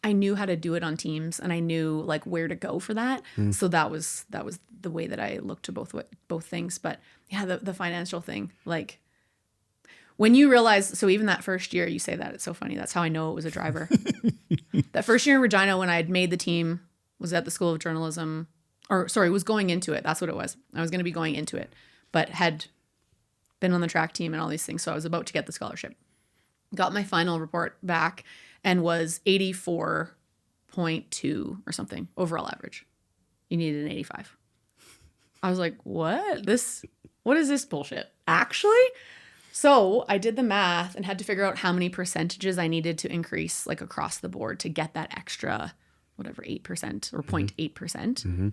I knew how to do it on teams, and I knew like where to go for that. So that was the way that I looked to both things. But yeah, the financial thing, like when you realize, so even that first year, you say that, it's so funny. That's how I know it was a driver. That first year in Regina, when I had made the team, was at the School of Journalism, was going into it. That's what it was. I was going to be going into it, but had been on the track team and all these things. So I was about to get the scholarship. Got my final report back and was 84.2 or something overall average. You needed an 85. I was like, what is this bullshit? Actually? So I did the math and had to figure out how many percentages I needed to increase like across the board to get that extra, whatever, 8% or 0.8%. Mm-hmm.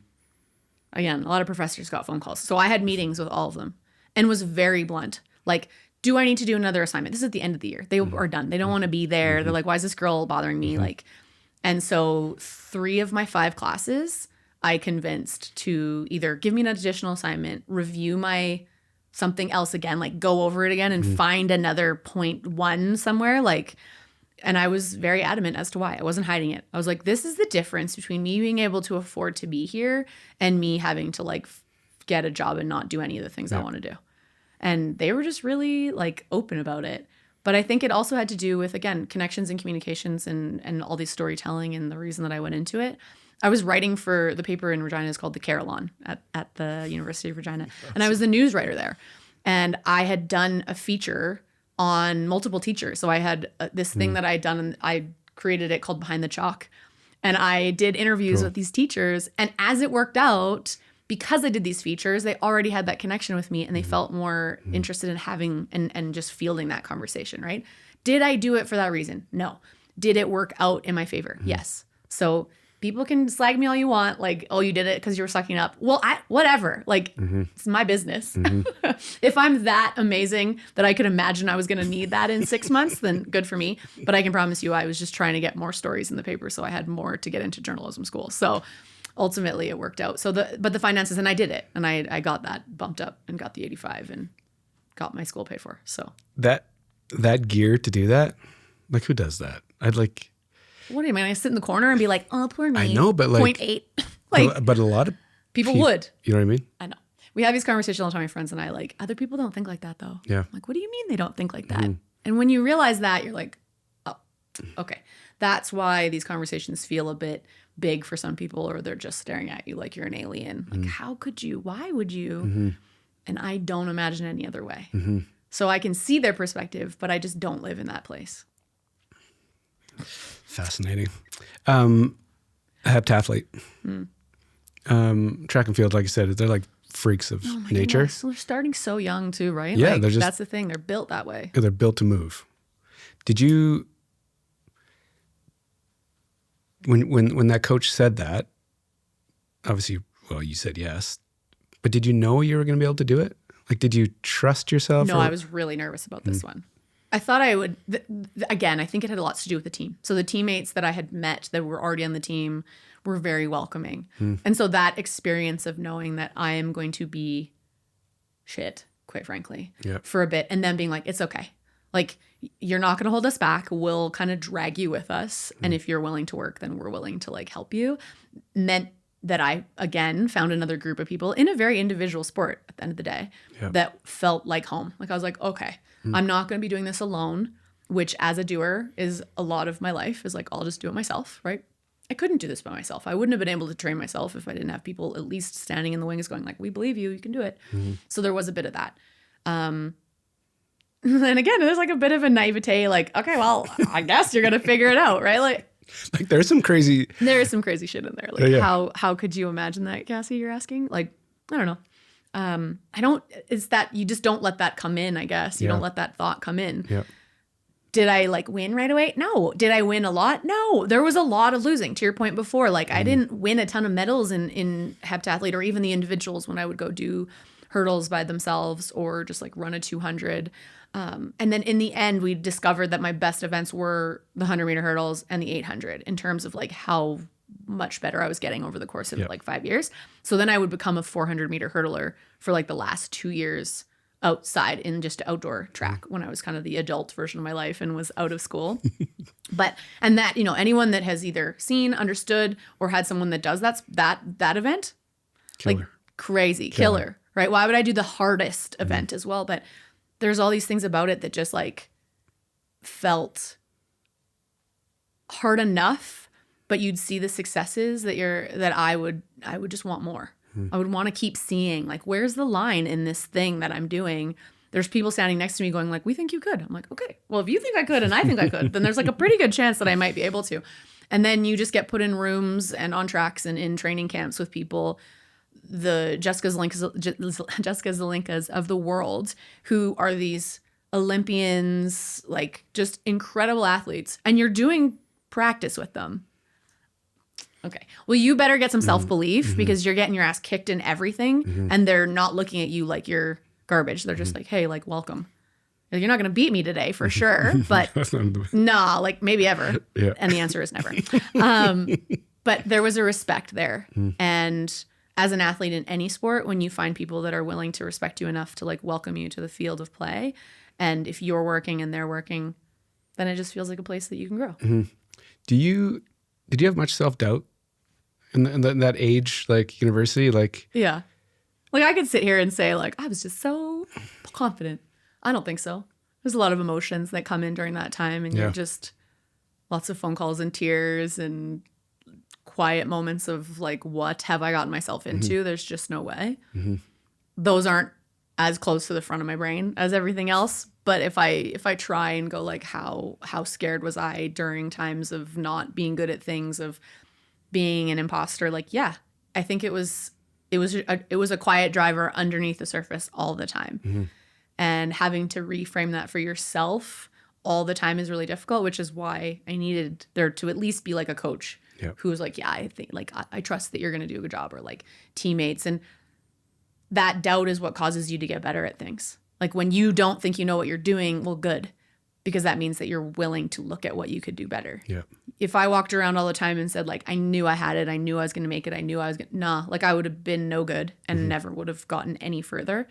Again, a lot of professors got phone calls. So I had meetings with all of them and was very blunt. Like, do I need to do another assignment? This is at the end of the year. They are done. They don't want to be there. Mm-hmm. They're like, why is this girl bothering me? Mm-hmm. Like, and so 3 of my 5 classes, I convinced to either give me an additional assignment, review my something else again, like go over it again and find another 0.1 somewhere. Like, and I was very adamant as to why. I wasn't hiding it. I was like, this is the difference between me being able to afford to be here and me having to like get a job and not do any of the things I want to do. And they were just really like open about it. But I think it also had to do with, again, connections and communications and all these storytelling and the reason that I went into it. I was writing for the paper in Regina is called The Carillon at the University of Regina. And I was the news writer there. And I had done a feature on multiple teachers. So I had this thing that I had done, and I created it called Behind the Chalk. And I did interviews with these teachers. And as it worked out, because I did these features, they already had that connection with me and they felt more interested in having and just fielding that conversation, right? Did I do it for that reason? No. Did it work out in my favor? Yes. So people can slag me all you want, like, oh, you did it because you were sucking up. Well, whatever. Like, it's my business. If I'm that amazing that I could imagine I was going to need that in 6 months, then good for me. But I can promise you I was just trying to get more stories in the paper so I had more to get into journalism school. So ultimately it worked out. But the finances, and I did it. And I got that bumped up and got the 85 and got my school paid for. So that gear to do that, like who does that? I'd like... What do you mean? I sit in the corner and be like, oh, poor me. I know, but like... 0.8. Like, but a lot of people would. You know what I mean? I know. We have these conversations all the time, my friends and I, like, other people don't think like that, though. Yeah. I'm like, what do you mean they don't think like that? And when you realize that, you're like, oh, okay. That's why these conversations feel a bit big for some people, or they're just staring at you like you're an alien. Like, how could you? Why would you? And I don't imagine any other way. So I can see their perspective, but I just don't live in that place. Fascinating. Heptathlete. Track and field, like you said, they're like freaks of nature. Goodness. They're starting so young too, right? Yeah, like, they're just, that's the thing. They're built that way. They're built to move. Did you, when that coach said that, obviously, well, you said yes, but did you know you were going to be able to do it? Like, did you trust yourself? No, I was really nervous about this one. I thought I would, again, I think it had a lot to do with the team. So the teammates that I had met that were already on the team were very welcoming. And so that experience of knowing that I am going to be shit, quite frankly, for a bit, and then being like, it's okay. Like, you're not going to hold us back. We'll kind of drag you with us. And if you're willing to work, then we're willing to like help you. Meant that I, again, found another group of people in a very individual sport at the end of the day that felt like home. Like I was like, okay, I'm not going to be doing this alone, which as a doer is a lot of my life is like, I'll just do it myself, right? I couldn't do this by myself. I wouldn't have been able to train myself if I didn't have people at least standing in the wings going like, we believe you, you can do it. So there was a bit of that. And again, there's like a bit of a naivete, like, okay, well, I guess you're going to figure it out, right? Like there's some crazy... There is some crazy shit in there. Like how could you imagine that, Cassie, you're asking? Like, I don't know. It's that you just don't let that come in, I guess. You don't let that thought come in. Yeah. Did I like win right away? No. Did I win a lot? No. There was a lot of losing, to your point before. Like I didn't win a ton of medals in heptathlete or even the individuals when I would go do hurdles by themselves or just like run a 200. And then in the end, we discovered that my best events were the 100-meter hurdles and the 800 in terms of like how much better I was getting over the course of like 5 years. So then I would become a 400-meter hurdler for like the last 2 years outside in just outdoor track when I was kind of the adult version of my life and was out of school. And that, anyone that has either seen, understood, or had someone that does that event, Killer. like crazy, killer, right? Why would I do the hardest event as well? But there's all these things about it that just like felt hard enough, but you'd see the successes that I would just want more. I would want to keep seeing, like, where's the line in this thing that I'm doing? There's people standing next to me going like, we think you could. I'm like, okay, well, if you think I could and I think I could, then there's like a pretty good chance that I might be able to. And then you just get put in rooms and on tracks and in training camps with people, the Jessica Zelinkas of the world, who are these Olympians, like just incredible athletes. And you're doing practice with them. Okay. Well, you better get some self-belief because you're getting your ass kicked in everything and they're not looking at you like you're garbage. They're just like, hey, like, welcome. You're not going to beat me today for sure, but nah, like maybe ever. Yeah. And the answer is never. But there was a respect there. And as an athlete in any sport, when you find people that are willing to respect you enough to like welcome you to the field of play, and if you're working and they're working, then it just feels like a place that you can grow. Did you have much self-doubt in that age, like university? Like, Yeah. Like I could sit here and say like, I was just so confident. I don't think so. There's a lot of emotions that come in during that time and you're just lots of phone calls and tears and quiet moments of like, what have I gotten myself into? There's just no way. Those aren't as close to the front of my brain as everything else. But if I try and go like, how scared was I during times of not being good at things, of being an imposter? Like, yeah, I think it was a quiet driver underneath the surface all the time. And having to reframe that for yourself all the time is really difficult, which is why I needed there to at least be like a coach who was like, yeah, I think like, I trust that you're going to do a good job, or like teammates. And that doubt is what causes you to get better at things. Like when you don't think you know what you're doing, well, good, because that means that you're willing to look at what you could do better. Yeah. If I walked around all the time and said like, I knew I had it, I knew I was going to make it, I knew I was going to, like I would have been no good and never would have gotten any further.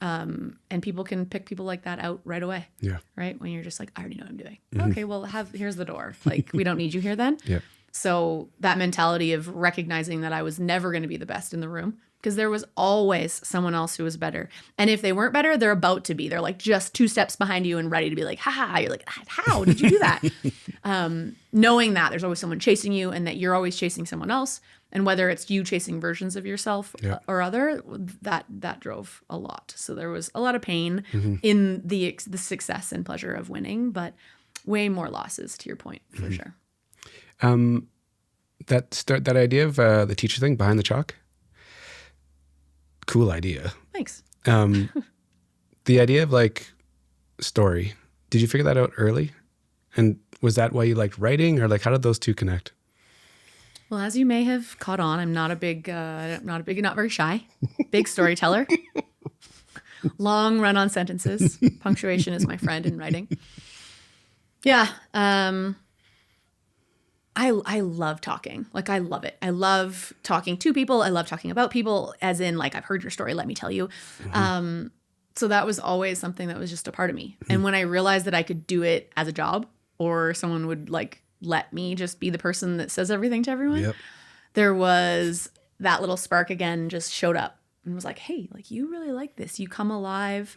And people can pick people like that out right away. Yeah. Right. When you're just like, I already know what I'm doing. Okay, well, here's the door. Like, we don't need you here then. Yeah. So that mentality of recognizing that I was never going to be the best in the room, because there was always someone else who was better. And if they weren't better, they're about to be. They're like just 2 steps behind you and ready to be like, ha. You're like, how did you do that? Knowing that there's always someone chasing you and that you're always chasing someone else. And whether it's you chasing versions of yourself or other, that drove a lot. So there was a lot of pain in the success and pleasure of winning, but way more losses, to your point, for sure. That idea of the teacher thing behind the chalk, cool idea. Thanks. The idea of like story, did you figure that out early? And was that why you liked writing, or like how did those two connect? Well, as you may have caught on, I'm not very shy, big storyteller. Long run-on sentences. Punctuation is my friend in writing. Yeah. I love talking. Like, I love it. I love talking to people. I love talking about people, as in like, I've heard your story, let me tell you. So that was always something that was just a part of me. And when I realized that I could do it as a job, or someone would like let me just be the person that says everything to everyone, there was that little spark again, just showed up and was like, hey, like, you really like this. You come alive.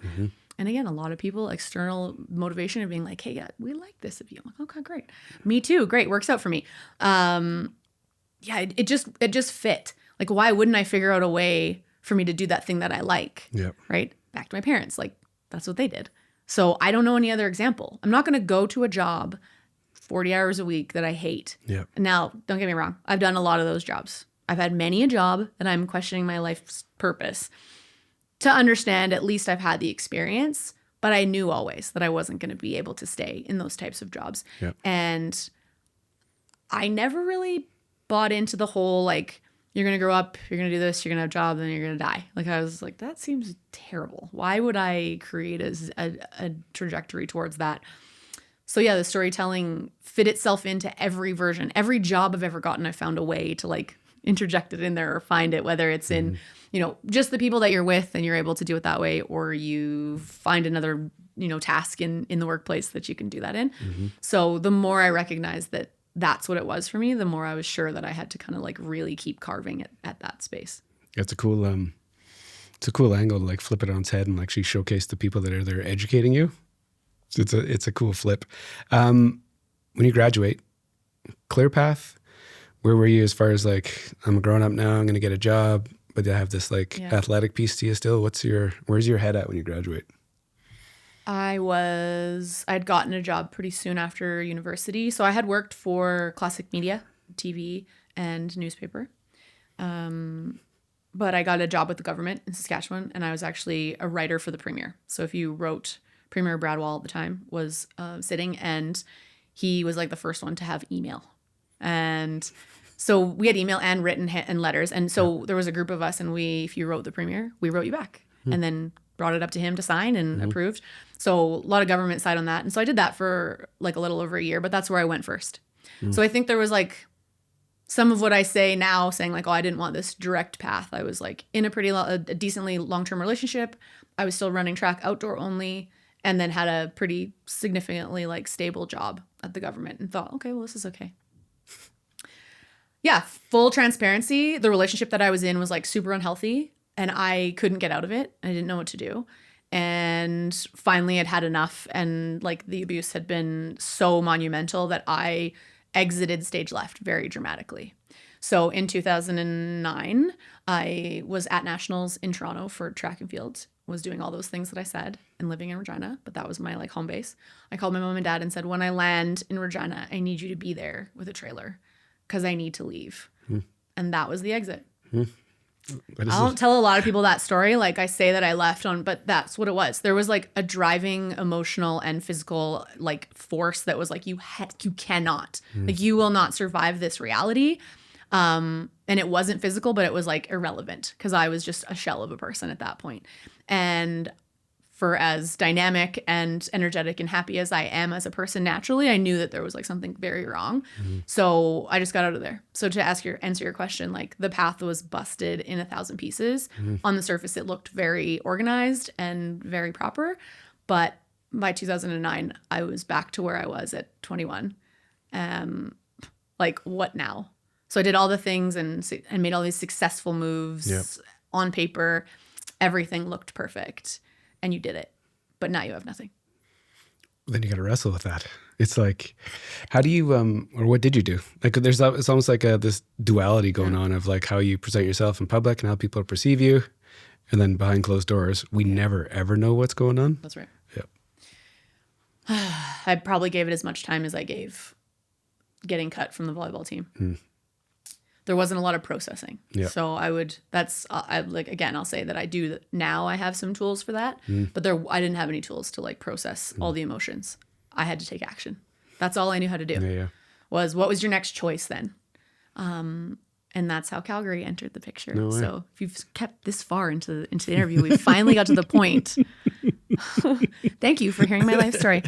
And again, a lot of people, external motivation of being like, hey, yeah, we like this of you. I'm like, okay, great. Me too. Great. Works out for me. It just fit. Like, why wouldn't I figure out a way for me to do that thing that I like? Right. Back to my parents. Like, that's what they did. So I don't know any other example. I'm not going to go to a job 40 hours a week that I hate. Now, don't get me wrong. I've done a lot of those jobs. I've had many a job that I'm questioning my life's purpose. To understand, at least I've had the experience, but I knew always that I wasn't going to be able to stay in those types of jobs. And I never really bought into the whole, like, you're going to grow up, you're going to do this, you're going to have a job, then you're going to die. Like, I was like, that seems terrible. Why would I create a trajectory towards that? So yeah, the storytelling fit itself into every version. Every job I've ever gotten, I found a way to like interject it in there or find it, whether it's in, just the people that you're with and you're able to do it that way, or you find another, task in the workplace that you can do that in. So the more I recognized that that's what it was for me, the more I was sure that I had to kind of like really keep carving it at that space. It's a cool angle to like flip it on its head and actually showcase the people that are there educating you. It's a cool flip. When you graduate, clear path, where were you as far as like, I'm a grown up now, I'm going to get a job, but I have this like athletic piece to you still. Where's your head at when you graduate? I'd gotten a job pretty soon after university. So I had worked for classic media, TV and newspaper. But I got a job with the government in Saskatchewan, and I was actually a writer for the Premier. So if you wrote, Premier Bradwell at the time was sitting, and he was like the first one to have email. And so we had email and written and letters. And so there was a group of us, and if you wrote the Premier, we wrote you back and then brought it up to him to sign and approved. So a lot of government side on that. And so I did that for like a little over a year, but that's where I went first. So I think there was like some of what I say now, saying like, oh, I didn't want this direct path. I was like in a decently long-term relationship. I was still running track outdoor only, and then had a pretty significantly like stable job at the government, and thought, okay, well, this is okay. Yeah, full transparency. The relationship that I was in was like super unhealthy, and I couldn't get out of it. I didn't know what to do. And finally I'd had enough, and like the abuse had been so monumental that I exited stage left very dramatically. So in 2009, I was at Nationals in Toronto for track and field, was doing all those things that I said, and living in Regina, but that was my like home base. I called my mom and dad and said, when I land in Regina, I need you to be there with a trailer because I need to leave. And that was the exit. I don't tell a lot of people that story. Like I say that I left but that's what it was. There was like a driving emotional and physical like force that was like, you cannot, like you will not survive this reality. And it wasn't physical, but it was like irrelevant because I was just a shell of a person at that point. And for as dynamic and energetic and happy as I am as a person naturally, I knew that there was like something very wrong. So I just got out of there. So to answer your question, like the path was busted in 1,000 pieces. On the surface, it looked very organized and very proper. But by 2009, I was back to where I was at 21. Like, what now? So I did all the things and made all these successful moves on paper. Everything looked perfect. And you did it, but now you have nothing. Then you got to wrestle with that. It's like, how do you, or what did you do? Like, it's almost like this duality going on of like how you present yourself in public and how people perceive you, and then behind closed doors, we never ever know what's going on. That's right. Yep. I probably gave it as much time as I gave getting cut from the volleyball team. There wasn't a lot of processing. Yeah. So I'll say that I do now. I have some tools for that, but I didn't have any tools to like process all the emotions. I had to take action. That's all I knew how to do. Was what was your next choice then? And that's how Calgary entered the picture. No way. So if you've kept this far into the interview, we finally got to the point. Thank you for hearing my life story.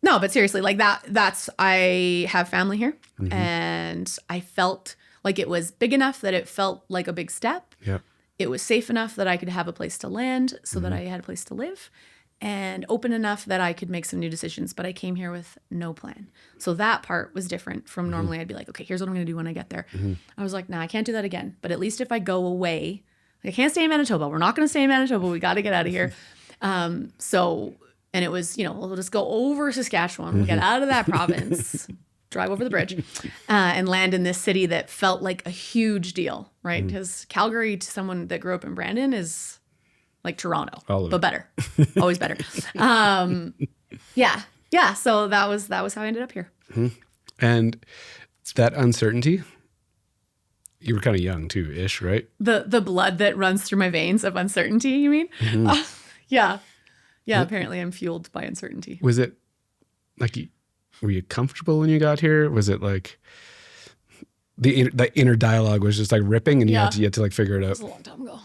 No, but seriously, like I have family here, and I felt like it was big enough that it felt like a big step. Yep. It was safe enough that I could have a place to land so that I had a place to live, and open enough that I could make some new decisions. But I came here with no plan. So that part was different from normally I'd be like, okay, here's what I'm going to do when I get there. I was like, nah, I can't do that again. But at least if I go away, like, I can't stay in Manitoba. We're not going to stay in Manitoba. We got to get out of here. And it was, we'll just go over Saskatchewan, we'll get out of that province, drive over the bridge, and land in this city that felt like a huge deal, right? Because Calgary, to someone that grew up in Brandon, is like Toronto, but better, always better. Yeah. So that was how I ended up here. And that uncertainty, you were kind of young too, ish, right? The blood that runs through my veins of uncertainty, you mean? Yeah. Yeah, apparently I'm fueled by uncertainty. Was it like, were you comfortable when you got here? Was it like the inner dialogue was just like ripping and you had to like figure it out? It was a long time ago.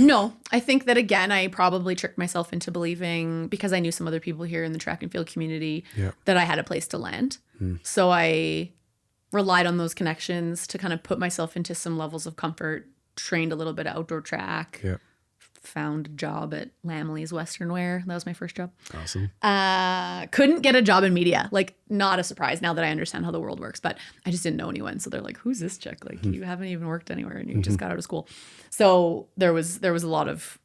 No, I think that again, I probably tricked myself into believing, because I knew some other people here in the track and field community, that I had a place to land. So I relied on those connections to kind of put myself into some levels of comfort, trained a little bit of outdoor track, Yeah. found a job at Lamley's Western Wear. That was my first job. Awesome. Couldn't get a job in media. Like, not a surprise now that I understand how the world works, but I just didn't know anyone. So they're like, who's this chick? Like, you haven't even worked anywhere and you just got out of school. So there was a lot of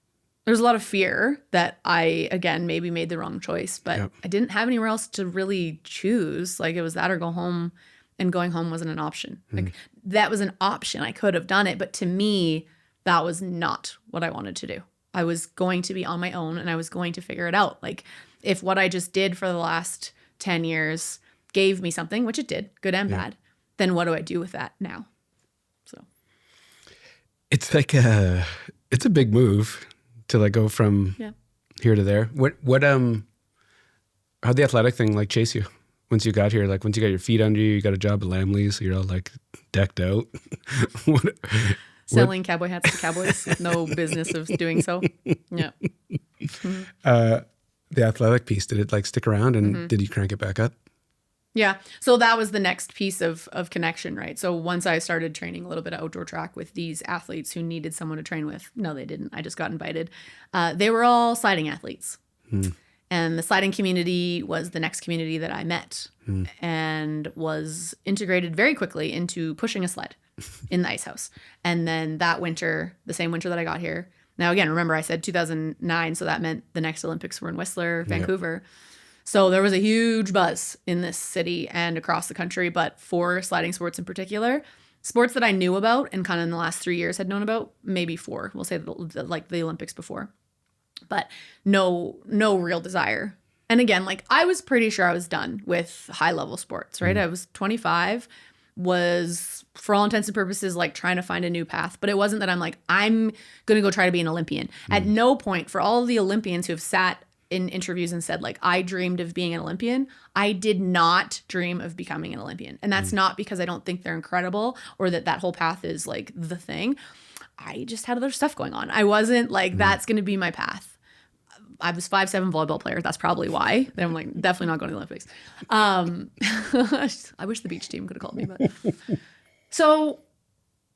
fear that I, again, maybe made the wrong choice, but I didn't have anywhere else to really choose. Like, it was that or go home, and going home wasn't an option. Like, that was an option. I could have done it, but to me, that was not what I wanted to do. I was going to be on my own and I was going to figure it out. Like, if what I just did for the last 10 years gave me something, which it did, good and bad, then what do I do with that now? So it's like it's a big move to like go from here to there. How'd the athletic thing like chase you once you got here? Like, once you got your feet under you, you got a job at Lamley's, so you're all like decked out. Selling cowboy hats to cowboys. No business of doing so. Yeah. The athletic piece, did it like stick around, and did you crank it back up? Yeah. So that was the next piece of connection, right? So once I started training a little bit of outdoor track with these athletes who needed someone to train with, no, they didn't. I just got invited. They were all sliding athletes. And the sliding community was the next community that I met and was integrated very quickly into pushing a sled in the ice house. And then that winter, the same winter that I got here. Now, again, remember I said 2009, so that meant the next Olympics were in Whistler, Vancouver. Yep. So there was a huge buzz in this city and across the country, but for sliding sports in particular, sports that I knew about and kind of in the last 3 years had known about, maybe 4, we'll say like the Olympics before, but no real desire. And again, like, I was pretty sure I was done with high level sports, right? I was 25, was for all intents and purposes like trying to find a new path, but it wasn't that I'm like, I'm going to go try to be an Olympian. At no point, for all of the Olympians who have sat in interviews and said like, I dreamed of being an Olympian, I did not dream of becoming an Olympian. And that's not because I don't think they're incredible or that whole path is like the thing. I just had other stuff going on. I wasn't like, that's going to be my path. I was 5'7" volleyball player. That's probably why. Then I'm like, definitely not going to the Olympics. I wish the beach team could have called me. But so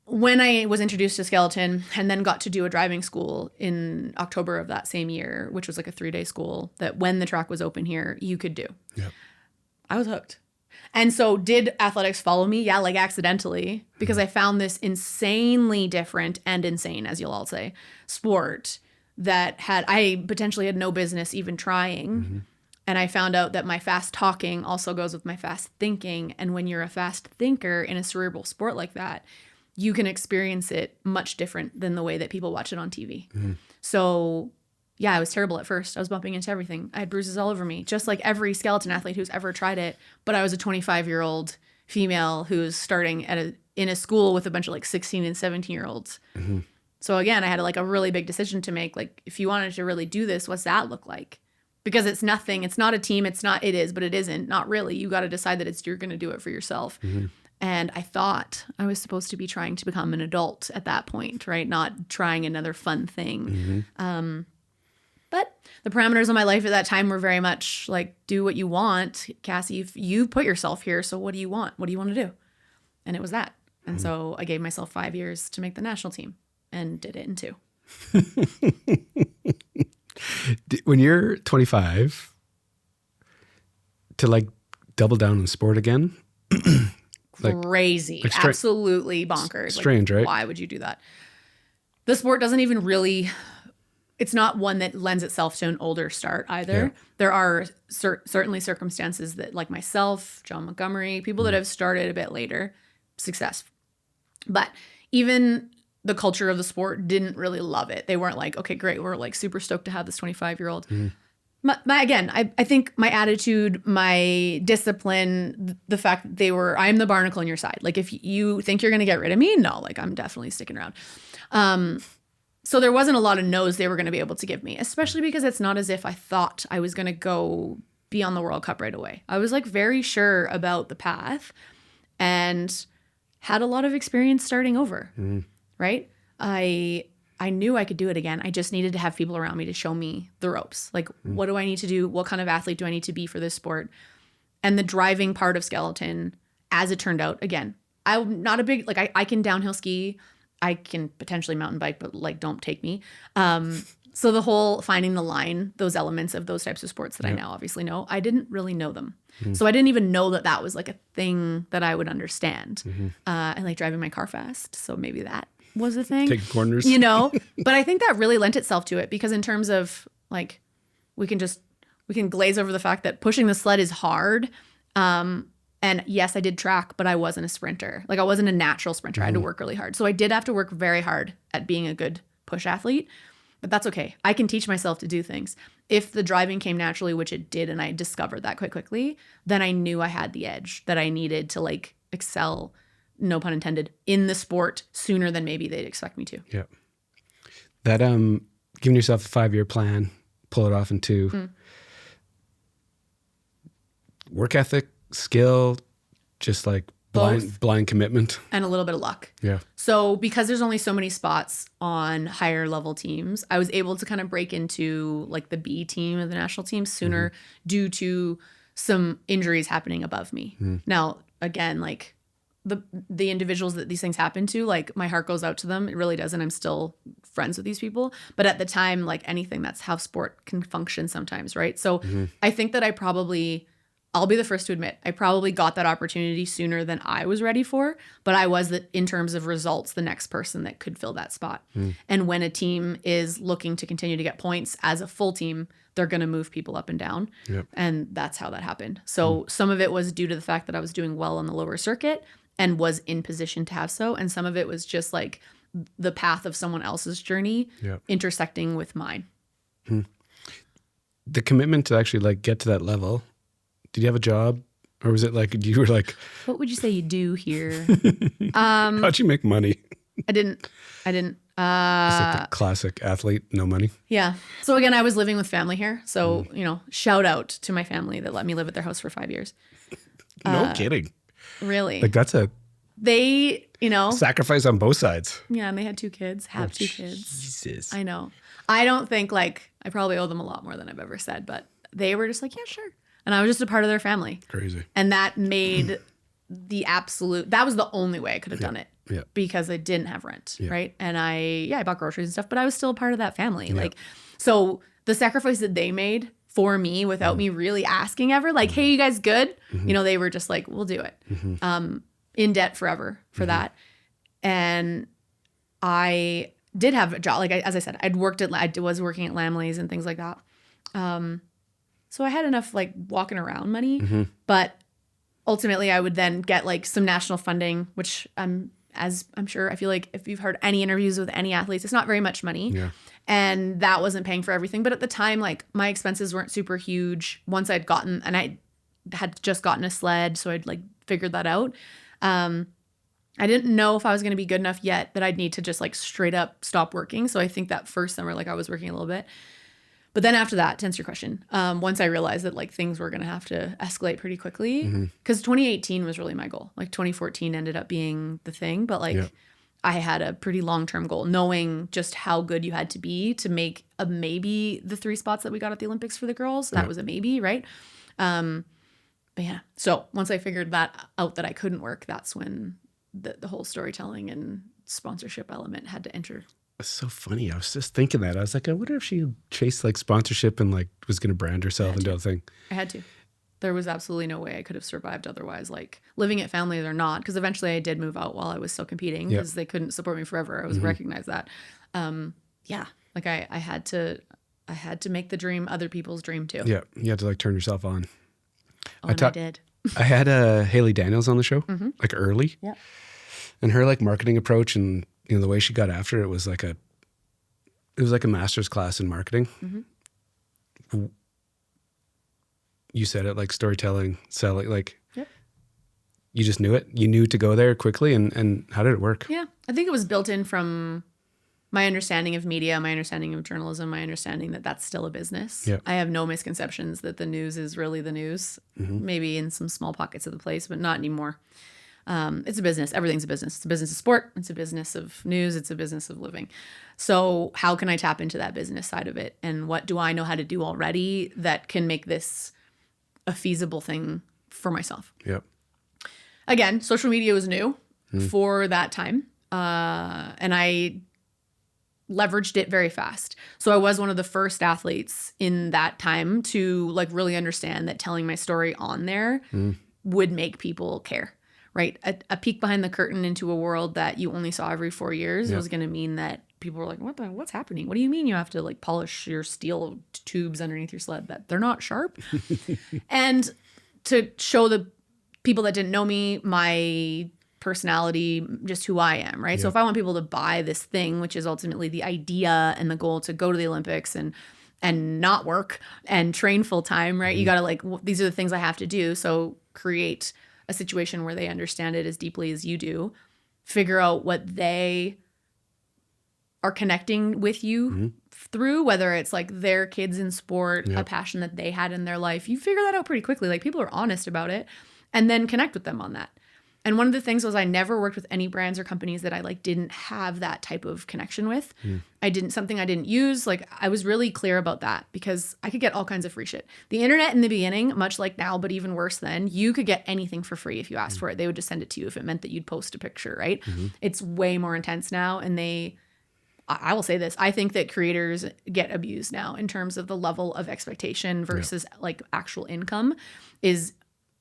when I was introduced to skeleton and then got to do a driving school in October of that same year, which was like a 3-day school that when the track was open here, you could do. Yep. I was hooked. And so did athletics follow me? Yeah, like accidentally, because I found this insanely different and insane, as you'll all say, sport that I potentially had no business even trying. And I found out that my fast talking also goes with my fast thinking. And when you're a fast thinker in a cerebral sport like that, you can experience it much different than the way that people watch it on TV. So yeah, I was terrible at first. I was bumping into everything. I had bruises all over me, just like every skeleton athlete who's ever tried it. But I was a 25-year-old female who's starting in a school with a bunch of like 16 and 17-year-olds. So again, I had like a really big decision to make. Like, if you wanted to really do this, what's that look like? Because it's nothing. It's not a team. It is, but it isn't. Not really. You got to decide that you're going to do it for yourself. And I thought I was supposed to be trying to become an adult at that point, right? Not trying another fun thing. But the parameters of my life at that time were very much like, do what you want, Cassie. You put yourself here, so what do you want? What do you want to do? And it was that. And so I gave myself 5 years to make the national team and did it in 2. When you're 25, to like double down on sport again? Crazy. Like absolutely bonkers. Strange, right? Why would you do that? The sport doesn't even really... It's not one that lends itself to an older start either. Yeah. There are certainly circumstances that, like myself, John Montgomery, people that have started a bit later, success. But even the culture of the sport didn't really love it. They weren't like, okay, great, we're like super stoked to have this 25-year-old. Again, I think my attitude, my discipline, the fact that I'm the barnacle on your side. Like, if you think you're going to get rid of me, no, like, I'm definitely sticking around. So there wasn't a lot of no's they were going to be able to give me, especially because it's not as if I thought I was going to go be on the World Cup right away. I was like very sure about the path and had a lot of experience starting over, right? I knew I could do it again. I just needed to have people around me to show me the ropes. Like, what do I need to do? What kind of athlete do I need to be for this sport? And the driving part of skeleton as it turned out, again, I'm not a big, like I can downhill ski. I can potentially mountain bike, but like, don't take me. So the whole finding the line, those elements of those types of sports that I now obviously know, I didn't really know them. So I didn't even know that that was like a thing that I would understand. And like driving my car fast. So maybe that was a thing. Taking corners. You know, but I think that really lent itself to it because in terms of like, we can glaze over the fact that pushing the sled is hard. And yes, I did track, but I wasn't a sprinter. Like I wasn't a natural sprinter. I had to work really hard. So I did have to work very hard at being a good push athlete, but that's okay. I can teach myself to do things. If the driving came naturally, which it did, and I discovered that quite quickly, then I knew I had the edge that I needed to like excel, no pun intended, in the sport sooner than maybe they'd expect me to. Yeah. That giving yourself a 5-year plan, pull it off in 2. Work ethic, skill, just like blind commitment. And a little bit of luck. Yeah. So because there's only so many spots on higher level teams, I was able to kind of break into like the B team of the national team sooner due to some injuries happening above me. Now, again, like the individuals that these things happen to, like my heart goes out to them. It really does. And I'm still friends with these people. But at the time, like anything, that's how sport can function sometimes, right? So I think that I'll be the first to admit, I probably got that opportunity sooner than I was ready for, but I was, in terms of results, the next person that could fill that spot. And when a team is looking to continue to get points as a full team, they're going to move people up and down. And that's how that happened. So some of it was due to the fact that I was doing well on the lower circuit and was in position to have so. And some of it was just like the path of someone else's journey intersecting with mine. The commitment to actually like get to that level. Did you have a job, or was it like you were like, what would you say you do here? how'd you make money? I didn't. It's like the classic athlete, no money. Yeah. So again, I was living with family here. So, you know, shout out to my family that let me live at their house for 5 years. No kidding. Really? Like that's they, you know, sacrifice on both sides. Yeah. And they had 2 kids, have 2 kids. Jesus. I know. I don't think like, I probably owe them a lot more than I've ever said, but they were just like, yeah, sure. And I was just a part of their family. Crazy. And that made that was the only way I could have done it. Yeah. Because I didn't have rent. Right. And I bought groceries and stuff, but I was still a part of that family. Like, so the sacrifice that they made for me without me really asking ever, like, hey, you guys good? You know, they were just like, we'll do it. In debt forever for that. And I did have a job. Like, as I said, I was working at Lamley's and things like that. So I had enough like walking around money, but ultimately I would then get like some national funding, which as I'm sure, I feel like if you've heard any interviews with any athletes, it's not very much money. Yeah. And that wasn't paying for everything. But at the time, like my expenses weren't super huge once I'd gotten, and I had just gotten a sled. So I'd like figured that out. I didn't know if I was going to be good enough yet that I'd need to just like straight up stop working. So I think that first summer, like I was working a little bit. But then after that, to answer your question, once I realized that like things were going to have to escalate pretty quickly, because 2018 was really my goal. Like 2014 ended up being the thing, but like I had a pretty long-term goal, knowing just how good you had to be to make a maybe the 3 spots that we got at the Olympics for the girls. That was a maybe, right? But yeah, so once I figured that out that I couldn't work, that's when the whole storytelling and sponsorship element had to enter. It's so funny. I was just thinking that. I was like, I wonder if she chased like sponsorship and like was going to brand herself and do a thing. I had to. There was absolutely no way I could have survived otherwise, like living at family or not, because eventually I did move out while I was still competing because they couldn't support me forever. I was recognized that. Like I had to make the dream other people's dream too. Yeah. You had to like turn yourself on. I did. I had Haley Daniels on the show like early. Yeah. And her like marketing approach and you know the way she got after it was like a master's class in marketing. You said it, like storytelling, selling, like you just knew it. You knew to go there quickly, and how did it work? Yeah, I think it was built in from my understanding of media, my understanding of journalism, my understanding that that's still a business. Yeah. I have no misconceptions that the news is really the news, maybe in some small pockets of the place, but not anymore. It's a business. Everything's a business. It's a business of sport. It's a business of news. It's a business of living. So how can I tap into that business side of it? And what do I know how to do already that can make this a feasible thing for myself? Yep. again, social media was new for that time. And I leveraged it very fast. So I was one of the first athletes in that time to like really understand that telling my story on there would make people care, right? A peek behind the curtain into a world that you only saw every 4 years was going to mean that people were like, what's happening? What do you mean you have to like polish your steel tubes underneath your sled that they're not sharp? And to show the people that didn't know me, my personality, just who I am, right? So if I want people to buy this thing, which is ultimately the idea and the goal to go to the Olympics and not work and train full time, right? You got to like, these are the things I have to do. So create a situation where they understand it as deeply as you do, figure out what they are connecting with you through, whether it's like their kids in sport, a passion that they had in their life. You figure that out pretty quickly. Like people are honest about it, and then connect with them on that. And one of the things was I never worked with any brands or companies that I like didn't have that type of connection with. Something I didn't use. Like I was really clear about that because I could get all kinds of free shit. The internet in the beginning, much like now, but even worse then, you could get anything for free if you asked for it. They would just send it to you if it meant that you'd post a picture, right? It's way more intense now. And I will say this, I think that creators get abused now in terms of the level of expectation versus like actual income is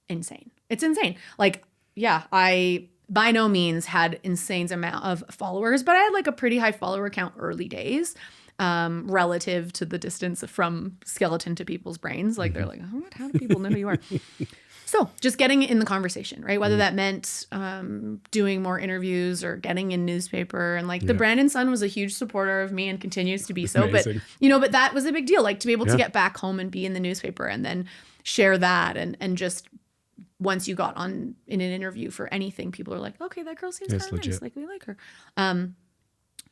insane. It's insane. Like, yeah, I by no means had insane amount of followers, but I had like a pretty high follower count early days, relative to the distance from skeleton to people's brains. Like they're like, oh, how do people know who you are? So just getting in the conversation, right? Whether that meant doing more interviews or getting in newspaper. And like the Brandon Sun was a huge supporter of me and continues to be so. Amazing. But, but that was a big deal. Like to be able to get back home and be in the newspaper and then share that and just once you got on in an interview for anything, people are like, okay, that girl seems kind of nice. Like we like her.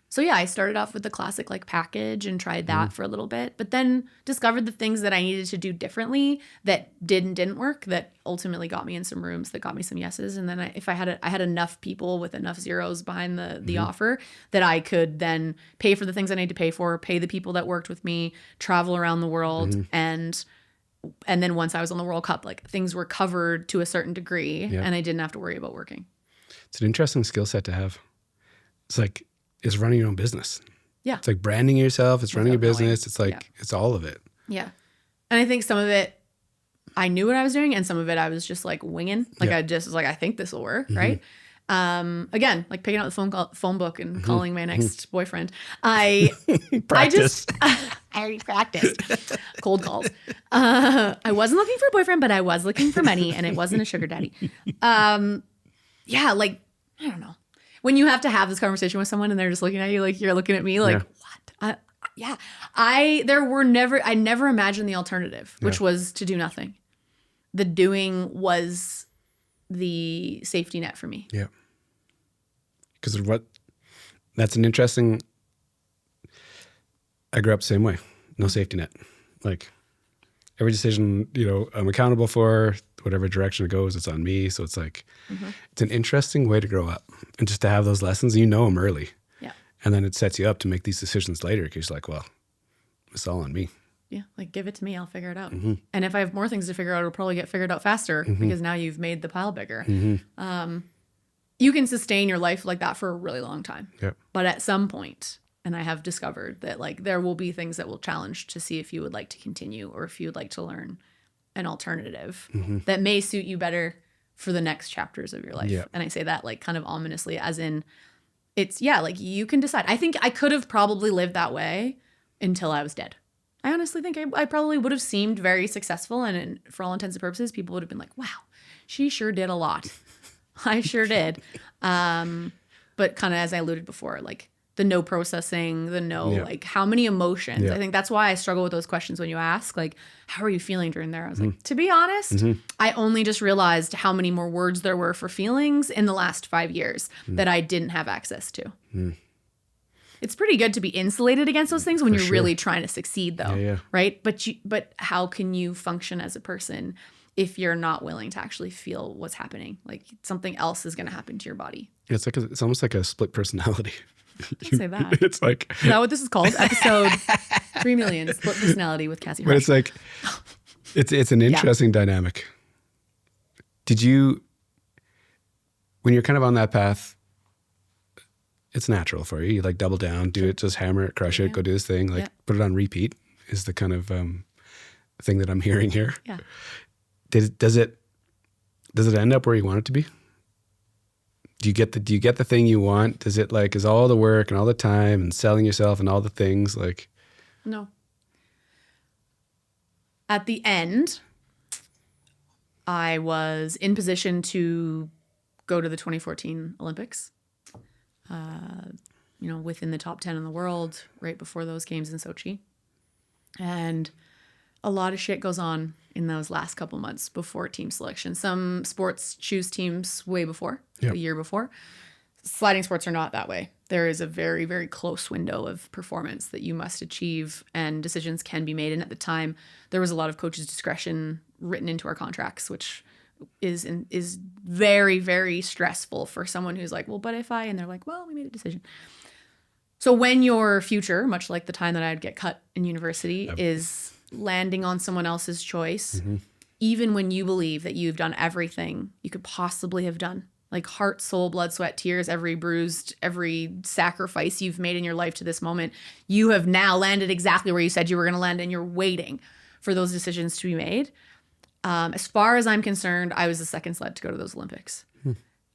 So yeah, I started off with the classic like package and tried that for a little bit, but then discovered the things that I needed to do differently that didn't work, that ultimately got me in some rooms, that got me some yeses. And then I had enough people with enough zeros behind the offer that I could then pay for the things I need to pay for, pay the people that worked with me, travel around the world. And then once I was on the World Cup, like things were covered to a certain degree and I didn't have to worry about working. It's an interesting skill set to have. It's running your own business. Yeah. It's like branding yourself. It's running a business. It's like, it's all of it. Yeah. And I think some of it, I knew what I was doing and some of it I was just like winging. Like I just was like, I think this will work. Right. Again, like picking out the phone book and calling my next boyfriend. I already practiced cold calls. I wasn't looking for a boyfriend, but I was looking for money and it wasn't a sugar daddy. Like, I don't know. When you have to have this conversation with someone and they're just looking at you like you're looking at me like, what? I never imagined the alternative, which was to do nothing. The doing was the safety net for me. Yeah. Because that's an interesting, I grew up the same way. No safety net. Like every decision, I'm accountable for. Whatever direction it goes, it's on me. So it's like, it's an interesting way to grow up and just to have those lessons, them early. Yeah. And then it sets you up to make these decisions later because you're like, well, it's all on me. Yeah. Like give it to me. I'll figure it out. And if I have more things to figure out, it'll probably get figured out faster because now you've made the pile bigger. You can sustain your life like that for a really long time. Yep. But at some point, and I have discovered that like there will be things that will challenge to see if you would like to continue or if you would like to learn an alternative that may suit you better for the next chapters of your life. Yep. And I say that like kind of ominously as in it's, like you can decide. I think I could have probably lived that way until I was dead. I honestly think I probably would have seemed very successful. And for all intents and purposes, people would have been like, wow, she sure did a lot. I sure did. But kind of as I alluded before, like the no processing, like how many emotions. Yeah. I think that's why I struggle with those questions when you ask, like, how are you feeling during there? I was like, to be honest, I only just realized how many more words there were for feelings in the last 5 years that I didn't have access to. It's pretty good to be insulated against those things when you're really trying to succeed though. Right. But how can you function as a person if you're not willing to actually feel what's happening? Like something else is going to happen to your body. It's almost like a split personality. Don't say that. It's like, is that what this is called? Episode 3 million, split personality with Cassie Hawrysh. But it's like, it's an interesting dynamic. Did you, when you're kind of on that path, it's natural for you. You like double down, do it, just hammer it, crush it, go do this thing, like put it on repeat is the kind of thing that I'm hearing here. Yeah. Does it end up where you want it to be? Do you get the thing you want? Is all the work and all the time and selling yourself and all the things like? No. At the end, I was in position to go to the 2014 Olympics, within the top 10 in the world right before those games in Sochi. And a lot of shit goes on in those last couple months before team selection. Some sports choose teams way before, a year before. Sliding sports are not that way. There is a very, very close window of performance that you must achieve, and decisions can be made. And at the time, there was a lot of coaches' discretion written into our contracts, which is very, very stressful for someone who's like, well, but if and they're like, well, we made a decision. So when your future, much like the time that I'd get cut in university, is landing on someone else's choice, even when you believe that you've done everything you could possibly have done, like heart, soul, blood, sweat, tears, every sacrifice you've made in your life to this moment, you have now landed exactly where you said you were going to land, and you're waiting for those decisions to be made. As far as I'm concerned, I was the second sled to go to those Olympics.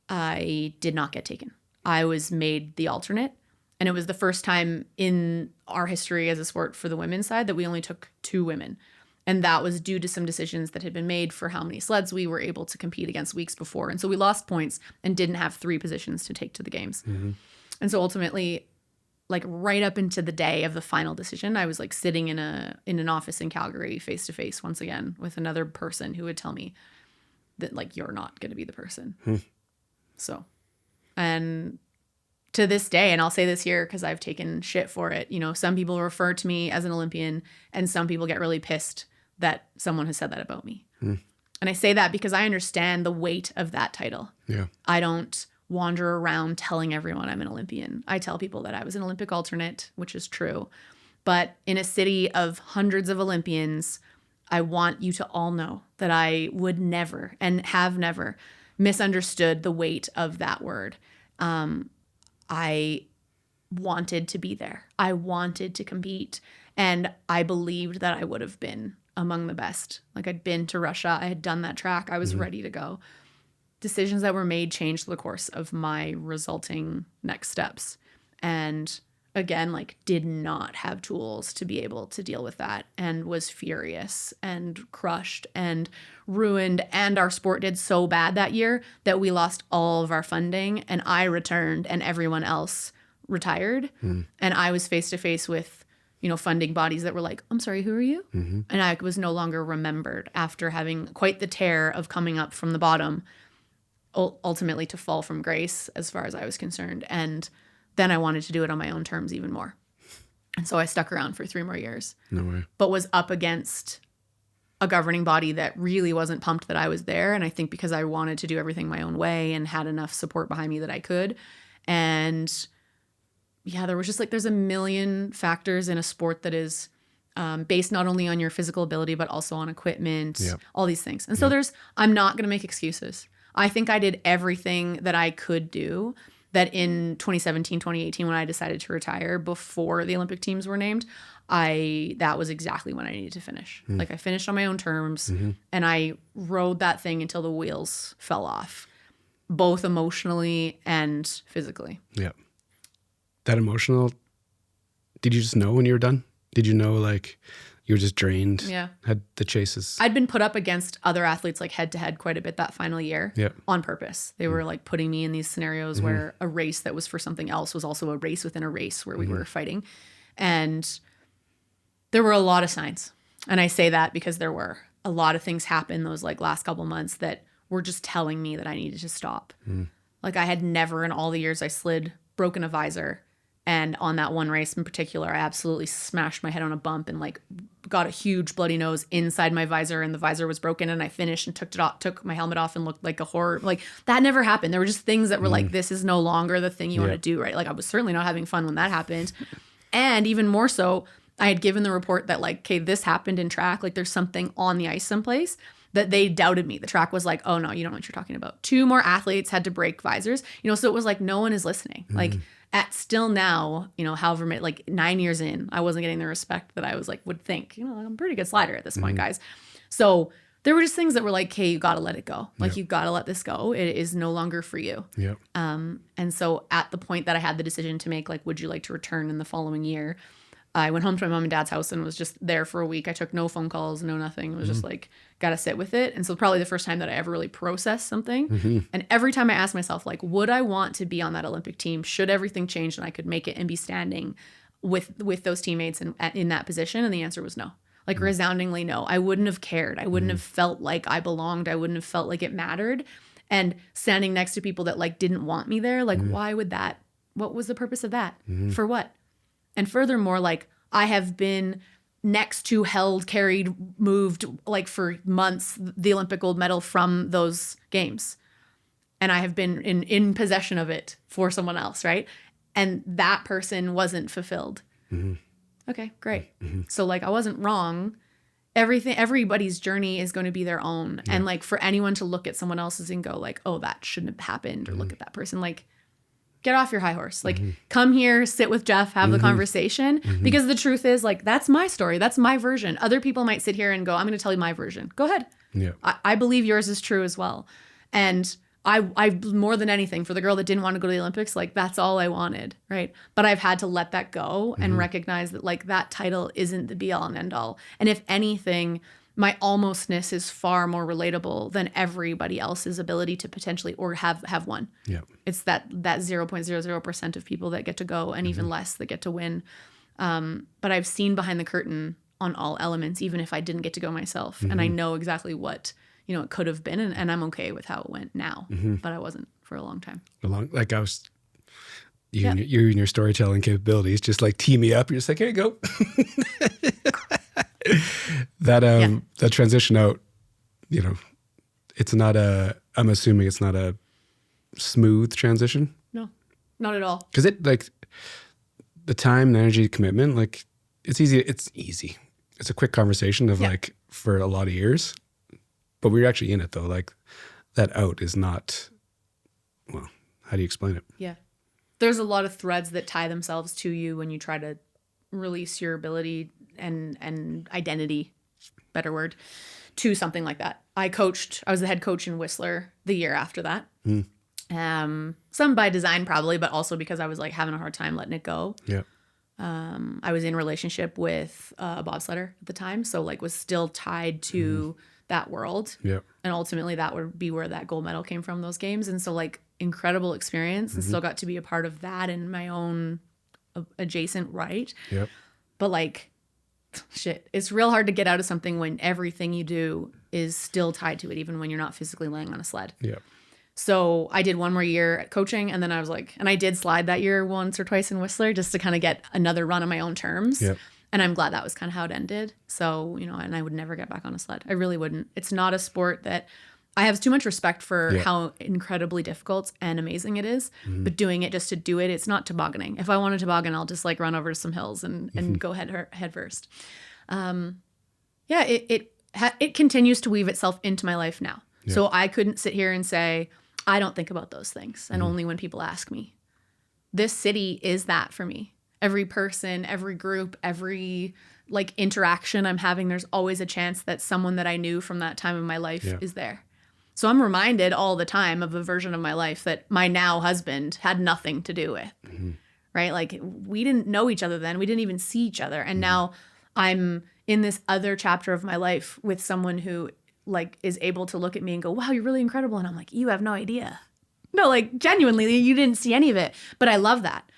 I did not get taken. I was made the alternate. And it was the first time in our history as a sport for the women's side that we only took 2 women. And that was due to some decisions that had been made for how many sleds we were able to compete against weeks before. And so we lost points and didn't have 3 positions to take to the games. And so ultimately, like right up into the day of the final decision, I was like sitting in an office in Calgary face to face once again with another person who would tell me that like, you're not going to be the person. So, and to this day, and I'll say this here because I've taken shit for it, some people refer to me as an Olympian and some people get really pissed that someone has said that about me. And I say that because I understand the weight of that title. Yeah. I don't wander around telling everyone I'm an Olympian. I tell people that I was an Olympic alternate, which is true. But in a city of hundreds of Olympians, I want you to all know that I would never and have never misunderstood the weight of that word. I wanted to be there. I wanted to compete. And I believed that I would have been among the best. Like I'd been to Russia. I had done that track. I was ready to go. Decisions that were made changed the course of my resulting next steps. And again, like did not have tools to be able to deal with that and was furious and crushed and ruined. And our sport did so bad that year that we lost all of our funding and I returned and everyone else retired. And I was face to face with, funding bodies that were like, I'm sorry, who are you? And I was no longer remembered after having quite the tear of coming up from the bottom, ultimately to fall from grace as far as I was concerned. And then I wanted to do it on my own terms even more. And so I stuck around for 3 more years. No way. But was up against a governing body that really wasn't pumped that I was there. And I think because I wanted to do everything my own way and had enough support behind me that I could. And yeah, there was just like, there's a million factors in a sport that is based not only on your physical ability, but also on equipment, all these things. And so I'm not going to make excuses. I think I did everything that I could do. That in 2017, 2018, when I decided to retire before the Olympic teams were named, that was exactly when I needed to finish. Like I finished on my own terms and I rode that thing until the wheels fell off, both emotionally and physically. Yeah. That emotional, did you just know when you were done? Did you know like you were just drained? Yeah. Had the chases. I'd been put up against other athletes like head to head quite a bit that final year on purpose. They were like putting me in these scenarios where a race that was for something else was also a race within a race where we were fighting. And there were a lot of signs. And I say that because there were a lot of things happen those like last couple months that were just telling me that I needed to stop. Like I had never in all the years I slid broken a visor. And on that one race in particular, I absolutely smashed my head on a bump and like got a huge bloody nose inside my visor and the visor was broken and I finished and took my helmet off and looked like a horror. Like that never happened. There were just things that were like, this is no longer the thing you want to do, right? Like I was certainly not having fun when that happened. And even more so, I had given the report that like, okay, this happened in track. Like there's something on the ice someplace. that they doubted me. The track was like, oh no, you don't know what you're talking about. 2 more athletes had to break visors, so it was like, no one is listening. Like at still now, however many, like 9 years in, I wasn't getting the respect that I was like, would think, I'm a pretty good slider at this point, guys. So there were just things that were like, hey, you got to let it go. Like you got to let this go. It is no longer for you. Yeah. And so at the point that I had the decision to make, like, would you like to return in the following year? I went home to my mom and dad's house and was just there for a week. I took no phone calls, no nothing. It was just like, got to sit with it. And so probably the first time that I ever really processed something. And every time I asked myself, like, would I want to be on that Olympic team? Should everything change and I could make it and be standing with those teammates in that position? And the answer was no. Like resoundingly no. I wouldn't have cared. I wouldn't have felt like I belonged. I wouldn't have felt like it mattered. And standing next to people that like didn't want me there, like why would that? What was the purpose of that? For what? And furthermore, like I have been next to, held, carried, moved like for months the Olympic gold medal from those games. And I have been in possession of it for someone else, right? And that person wasn't fulfilled. Okay, great. So like I wasn't wrong. Everybody's journey is going to be their own. And like for anyone to look at someone else's and go like, oh, that shouldn't have happened, or look at that person, like get off your high horse. Like come here, sit with Jeff, have the conversation. Because the truth is like, that's my story. That's my version. Other people might sit here and go, I'm going to tell you my version. Go ahead. Yeah. I believe yours is true as well. And I more than anything, for the girl that didn't want to go to the Olympics, like that's all I wanted, right? But I've had to let that go and recognize that like that title isn't the be all and end all. And if anything, my almostness is far more relatable than everybody else's ability to potentially or have won. Yeah. It's that 0.00% of people that get to go, and even less that get to win. But I've seen behind the curtain on all elements, even if I didn't get to go myself. And I know exactly what it could have been, and I'm okay with how it went now, but I wasn't for a long time. Like I was, you and your storytelling capabilities just like tee me up. You're just like, here you go. That transition out, it's not I'm assuming it's not a smooth transition. No, not at all. Because it like the time and energy commitment, like it's easy. It's a quick conversation of like for a lot of years. But we're actually in it though. Like that out is not, well, how do you explain it? Yeah. There's a lot of threads that tie themselves to you when you try to release your ability and identity, better word, to something like that. I was the head coach in Whistler the year after that. Some by design probably, but also because I was like having a hard time letting it go. Yeah. I was in relationship with a bobsledder at the time. So like was still tied to that world. Yeah. And ultimately that would be where that gold medal came from, those games. And so like incredible experience, and still got to be a part of that in my own adjacent right. Yep. But like, shit, it's real hard to get out of something when everything you do is still tied to it, even when you're not physically laying on a sled. Yeah. So I did one more year at coaching, and then I was like, and I did slide that year once or twice in Whistler just to kind of get another run on my own terms. Yep. And I'm glad that was kind of how it ended. So, and I would never get back on a sled. I really wouldn't. It's not a sport that I have too much respect for how incredibly difficult and amazing it is. But doing it just to do it, it's not tobogganing. If I want to toboggan, I'll just like run over to some hills and go head first. It continues to weave itself into my life now. Yeah. So I couldn't sit here and say, I don't think about those things. And only when people ask me. This city is that for me. Every person, every group, every like interaction I'm having, there's always a chance that someone that I knew from that time of my life is there. So I'm reminded all the time of a version of my life that my now husband had nothing to do with, right? Like we didn't know each other then. We didn't even see each other. And now I'm in this other chapter of my life with someone who like is able to look at me and go, wow, you're really incredible. And I'm like, you have no idea. No, like genuinely, you didn't see any of it. But I love that.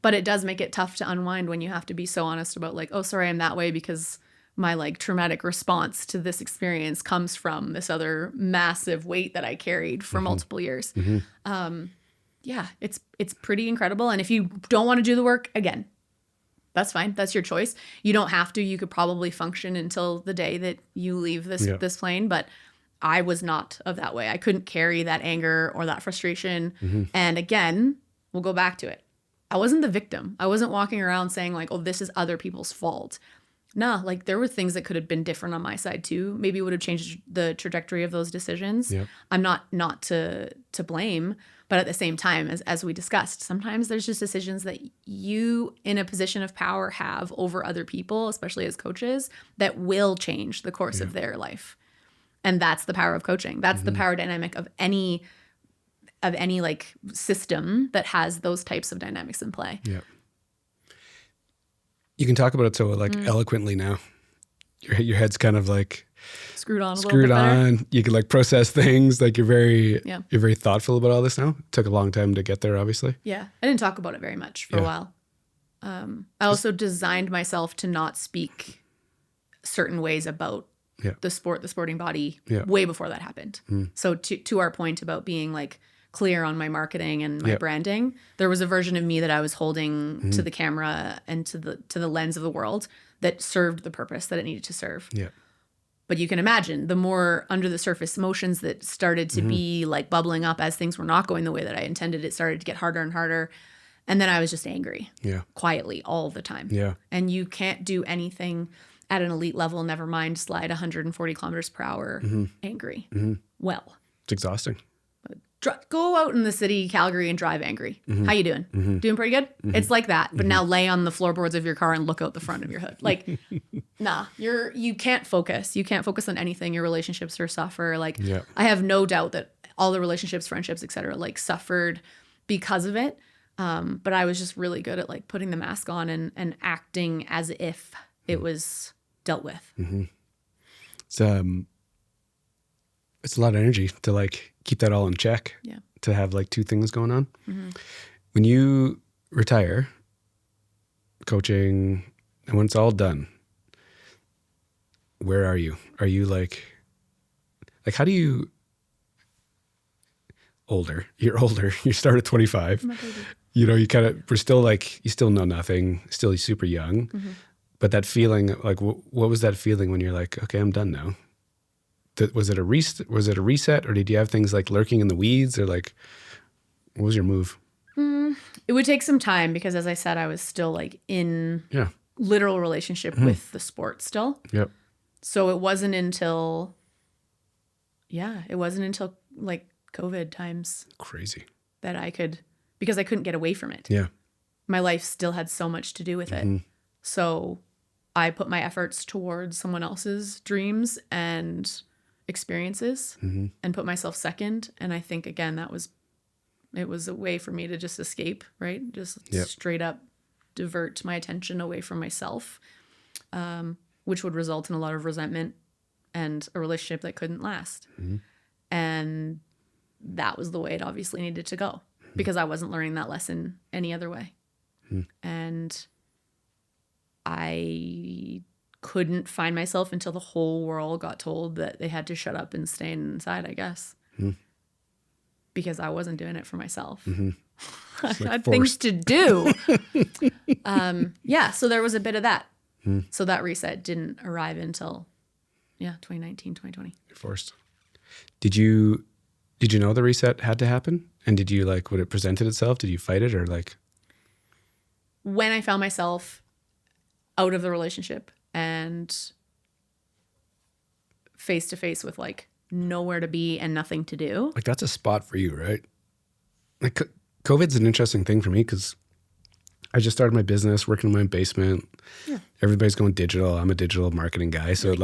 But it does make it tough to unwind when you have to be so honest about like, oh, sorry, I'm that way because my like traumatic response to this experience comes from this other massive weight that I carried for multiple years. It's pretty incredible. And if you don't want to do the work, again, that's fine. That's your choice. You don't have to. You could probably function until the day that you leave this plane. But I was not of that way. I couldn't carry that anger or that frustration. And again, we'll go back to it. I wasn't the victim. I wasn't walking around saying like, oh, this is other people's fault. No, like there were things that could have been different on my side too. Maybe it would have changed the trajectory of those decisions. Yep. I'm not to blame, but at the same time, as we discussed, sometimes there's just decisions that you in a position of power have over other people, especially as coaches, that will change the course of their life. And that's the power of coaching. That's the power dynamic of any like system that has those types of dynamics in play. Yeah. You can talk about it so like eloquently now. Your head's kind of like Screwed on a little screwed bit better. on. You can like process things. Like you're very Yeah. thoughtful about all this now. It took a long time to get there, obviously. Yeah. I didn't talk about it very much for a while. I also designed myself to not speak certain ways about the sport, the sporting body, way before that happened. So to our point about being like clear on my marketing and my branding, there was a version of me that I was holding to the camera and to the lens of the world that served the purpose that it needed to serve. Yeah. But you can imagine the more under the surface emotions that started to be like bubbling up as things were not going the way that I intended, it started to get harder and harder. And then I was just angry, quietly all the time. Yeah. And you can't do anything at an elite level, never mind slide 140 kilometers per hour angry. Well, It's exhausting. go out in the city, Calgary, and drive angry. How you doing? Doing pretty good? It's like that. But now lay on the floorboards of your car and look out the front of your hood. Like, nah, you can't focus. You can't focus on anything. Your relationships are suffer. Like, I have no doubt that all the relationships, friendships, etc., like suffered because of it. But I was just really good at like putting the mask on and acting as if it was dealt with. It's a lot of energy to like keep that all in check. Yeah. To have like two things going on. When you retire, coaching, and when it's all done, where are you? Are you like how do you You're older. You start at 25. You know, we're still like, you still know nothing, still super young. But that feeling, like, what was that feeling when you're like, okay, I'm done now? Was it a reset, or did you have things like lurking in the weeds, or like, what was your move? It would take some time because, as I said, I was still like in literal relationship with the sport still. Yep. So it wasn't until like COVID times Crazy. that because I couldn't get away from it. Yeah. My life still had so much to do with it. So I put my efforts towards someone else's dreams and experiences and put myself second. And I think, again, it was a way for me to just escape, right? Just straight up divert my attention away from myself, which would result in a lot of resentment and a relationship that couldn't last. And that was the way it obviously needed to go because I wasn't learning that lesson any other way. And I couldn't find myself until the whole world got told that they had to shut up and stay inside, I guess. Because I wasn't doing it for myself. I had things to do. So there was a bit of that. So that reset didn't arrive until 2019, 2020. You're forced. Did you know the reset had to happen? And did you when it presented itself, did you fight it, or like? When I found myself out of the relationship and face to face with like nowhere to be and nothing to do. Like that's a spot for you, right? Like COVID's an interesting thing for me because I just started my business, working in my basement. Yeah. Everybody's going digital. I'm a digital marketing guy. So I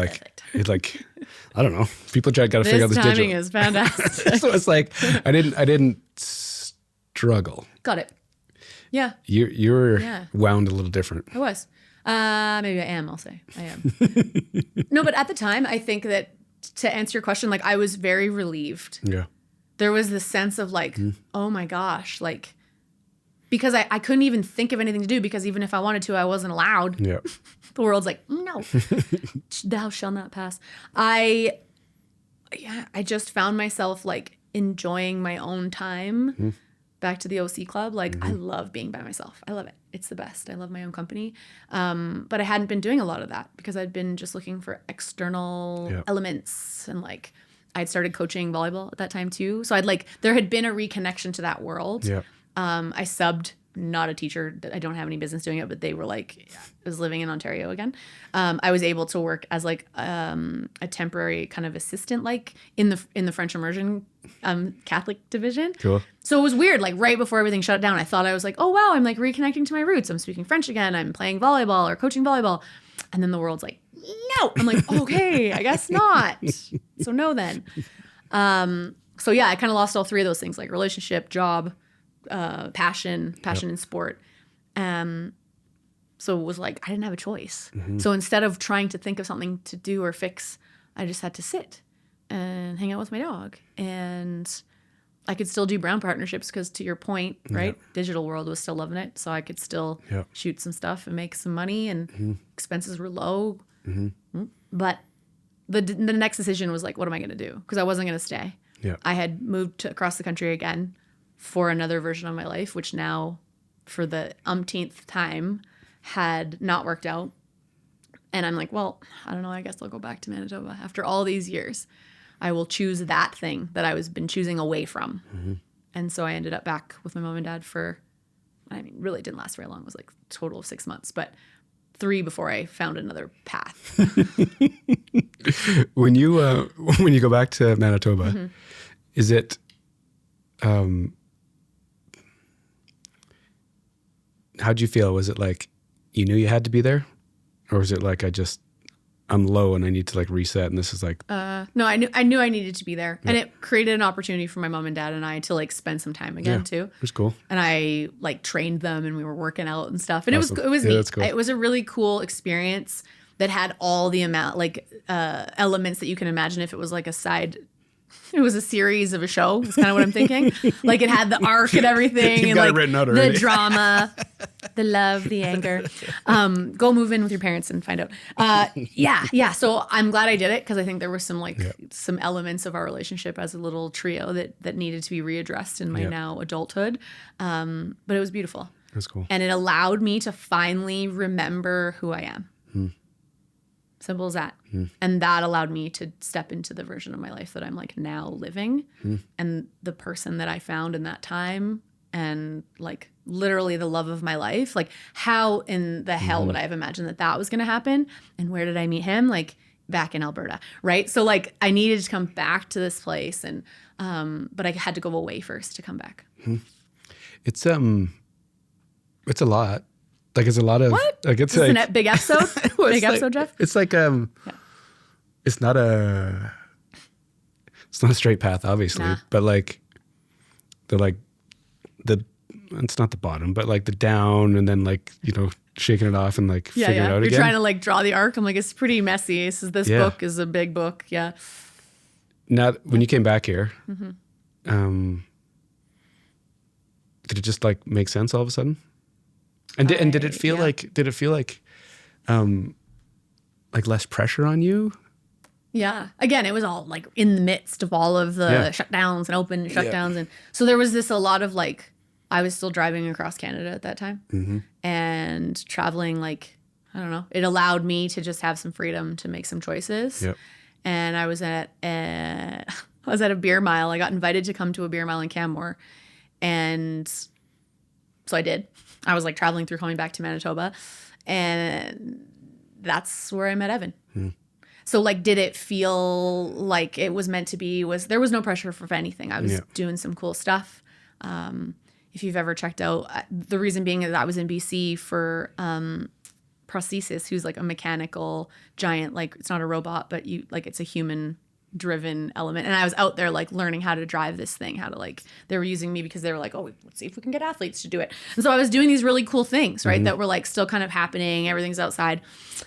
don't know. People got to figure out this digital. This timing is fantastic. So it's like, I didn't struggle. Got it. Yeah. You were wound a little different. I was. Maybe I am, I'll say. I am. No, but at the time, I think that to answer your question, like I was very relieved. Yeah. There was this sense of like, oh my gosh, like, because I couldn't even think of anything to do because even if I wanted to, I wasn't allowed. Yeah. The world's like, no, thou shall not pass. I just found myself like enjoying my own time. Back to the OC club. Like I love being by myself. I love it. It's the best. I love my own company. But I hadn't been doing a lot of that because I'd been just looking for external elements. And like I'd started coaching volleyball at that time too. So there had been a reconnection to that world. Yeah. I subbed not a teacher. I don't have any business doing it, but they were like, I was living in Ontario again. I was able to work as like a temporary kind of assistant, like in the French immersion Catholic division. Cool. So it was weird. Like right before everything shut down, I thought I was like, oh wow, I'm like reconnecting to my roots. I'm speaking French again. I'm playing volleyball or coaching volleyball. And then the world's like, no. I'm like, okay, I guess not. So no then. So yeah, I kind of lost all three of those things, like relationship, job, passion in sport. So it was like, I didn't have a choice. So instead of trying to think of something to do or fix, I just had to sit and hang out with my dog. And I could still do brand partnerships because to your point, right? Digital world was still loving it. So I could still shoot some stuff and make some money and expenses were low. But the next decision was like, what am I going to do? Because I wasn't going to stay. Yeah. I had moved across the country again for another version of my life, which now for the umpteenth time had not worked out. And I'm like, well, I don't know. I guess I'll go back to Manitoba. After all these years, I will choose that thing that I was been choosing away from. And so I ended up back with my mom and dad for, I mean, really didn't last very long. It was like a total of 6 months, but 3 before I found another path. When you go back to Manitoba, is it how'd you feel? Was it like you knew you had to be there, or was it like I'm low and I need to like reset and this is like no, I knew I needed to be there, and it created an opportunity for my mom and dad and I to like spend some time again too. It was cool. And I like trained them and we were working out and stuff, and Awesome. it was Yeah, neat. that's cool. It was a really cool experience that had all the elements that you can imagine if it was like it was a series of a show. That's kind of what I'm thinking. Like it had the arc and everything, You and got it like written out the already. drama, the love, the anger. Go move in with your parents and find out. Yeah. So I'm glad I did it because I think there were some some elements of our relationship as a little trio that needed to be readdressed in my now adulthood. But it was beautiful. That's cool. And it allowed me to finally remember who I am. Simple as that. And that allowed me to step into the version of my life that I'm like now living, and the person that I found in that time, and like literally the love of my life. Like how in the hell would I have imagined that was going to happen? And where did I meet him? Like back in Alberta, right? So like I needed to come back to this place, and but I had to go away first to come back. It's a lot. Like it's a lot of What? like it's This is like a big episode. Big episode, Jeff. It's like it's not a straight path, obviously, Nah. but like it's not the bottom, but like the down, and then like shaking it off and like figure it out You're again. trying to like draw the arc. I'm like, it's pretty messy. This book is a big book. Yeah. Now, when you came back here, did it just like make sense all of a sudden? And did it feel like less pressure on you? Yeah. Again, it was all like in the midst of all of the shutdowns and open shutdowns. And so there was a lot of like, I was still driving across Canada at that time and traveling, like, I don't know, it allowed me to just have some freedom to make some choices. Yep. And I was at a beer mile. I got invited to come to a beer mile in Canmore. And so I did. I was like traveling through, coming back to Manitoba, and that's where I met Evan. So like, did it feel like it was meant to be? There was no pressure for anything. I was doing some cool stuff. If you've ever checked out, the reason being that I was in BC for Prosthesis, who's like a mechanical giant, like it's not a robot, but it's a human driven element. And I was out there like learning how to drive this thing, how to like, they were using me because they were like, oh, let's see if we can get athletes to do it. And so I was doing these really cool things, right? That were like still kind of happening. Everything's outside.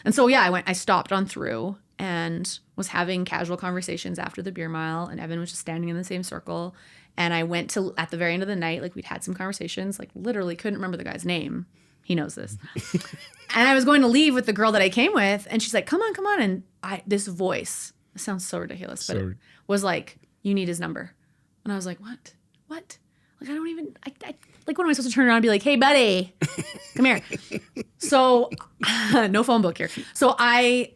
And so, I stopped on through and was having casual conversations after the beer mile, and Evan was just standing in the same circle. And I went to, at the very end of the night, like we'd had some conversations, like literally couldn't remember the guy's name. He knows this. And I was going to leave with the girl that I came with, and she's like, come on. And this voice, it sounds so ridiculous, but it was like, you need his number. And I was like, what? Like, I don't even, like, what am I supposed to turn around and be like, hey, buddy, come here. So, no phone book here. So I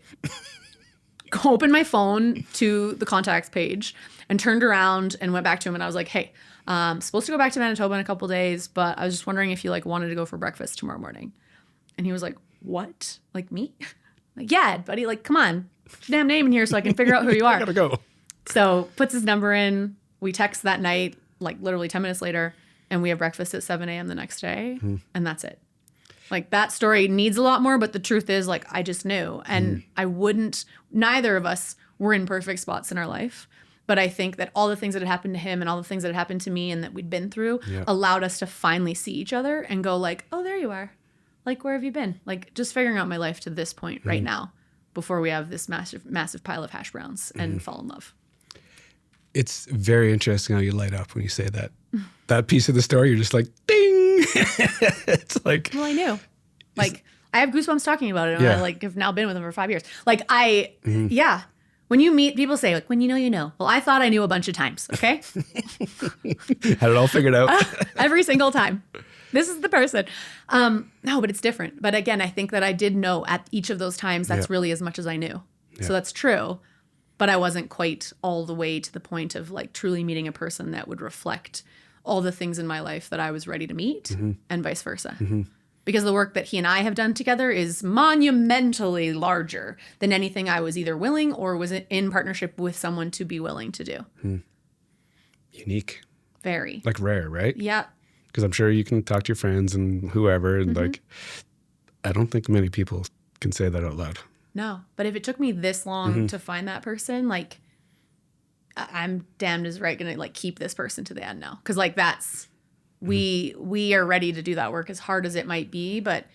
opened my phone to the contacts page and turned around and went back to him. And I was like, hey, supposed to go back to Manitoba in a couple days, but I was just wondering if you like wanted to go for breakfast tomorrow morning. And he was like, what? Like me? Like, yeah, buddy, like, come on, put your damn name in here so I can figure out who you are. I gotta go. So puts his number in. We text that night, like literally 10 minutes later, and we have breakfast at 7 a.m. the next day. And that's it. Like that story needs a lot more, but the truth is like, I just knew. And neither of us were in perfect spots in our life. But I think that all the things that had happened to him and all the things that had happened to me and that we'd been through allowed us to finally see each other and go like, oh, there you are. Like, where have you been? Like, just figuring out my life to this point right now before we have this massive pile of hash browns and fall in love. It's very interesting how you light up when you say that. That piece of the story, you're just like, ding! It's like... Well, I knew. Like, I have goosebumps talking about it. And I, like, have now been with him for 5 years. Like, yeah. When you meet, people say, like, when you know, you know. Well, I thought I knew a bunch of times, okay? Had it all figured out. Every single time. This is the person. No, but it's different. But again, I think that I did know at each of those times that's really as much as I knew. So that's true. But I wasn't quite all the way to the point of like truly meeting a person that would reflect all the things in my life that I was ready to meet and vice versa. Because the work that he and I have done together is monumentally larger than anything I was either willing or was in partnership with someone to be willing to do. Unique. Very. Like rare, right? Yeah. Because I'm sure you can talk to your friends and whoever, and like, I don't think many people can say that out loud. No, but if it took me this long to find that person, like, I'm damned as right gonna like keep this person to the end now, because like that's we are ready to do that work as hard as it might be, but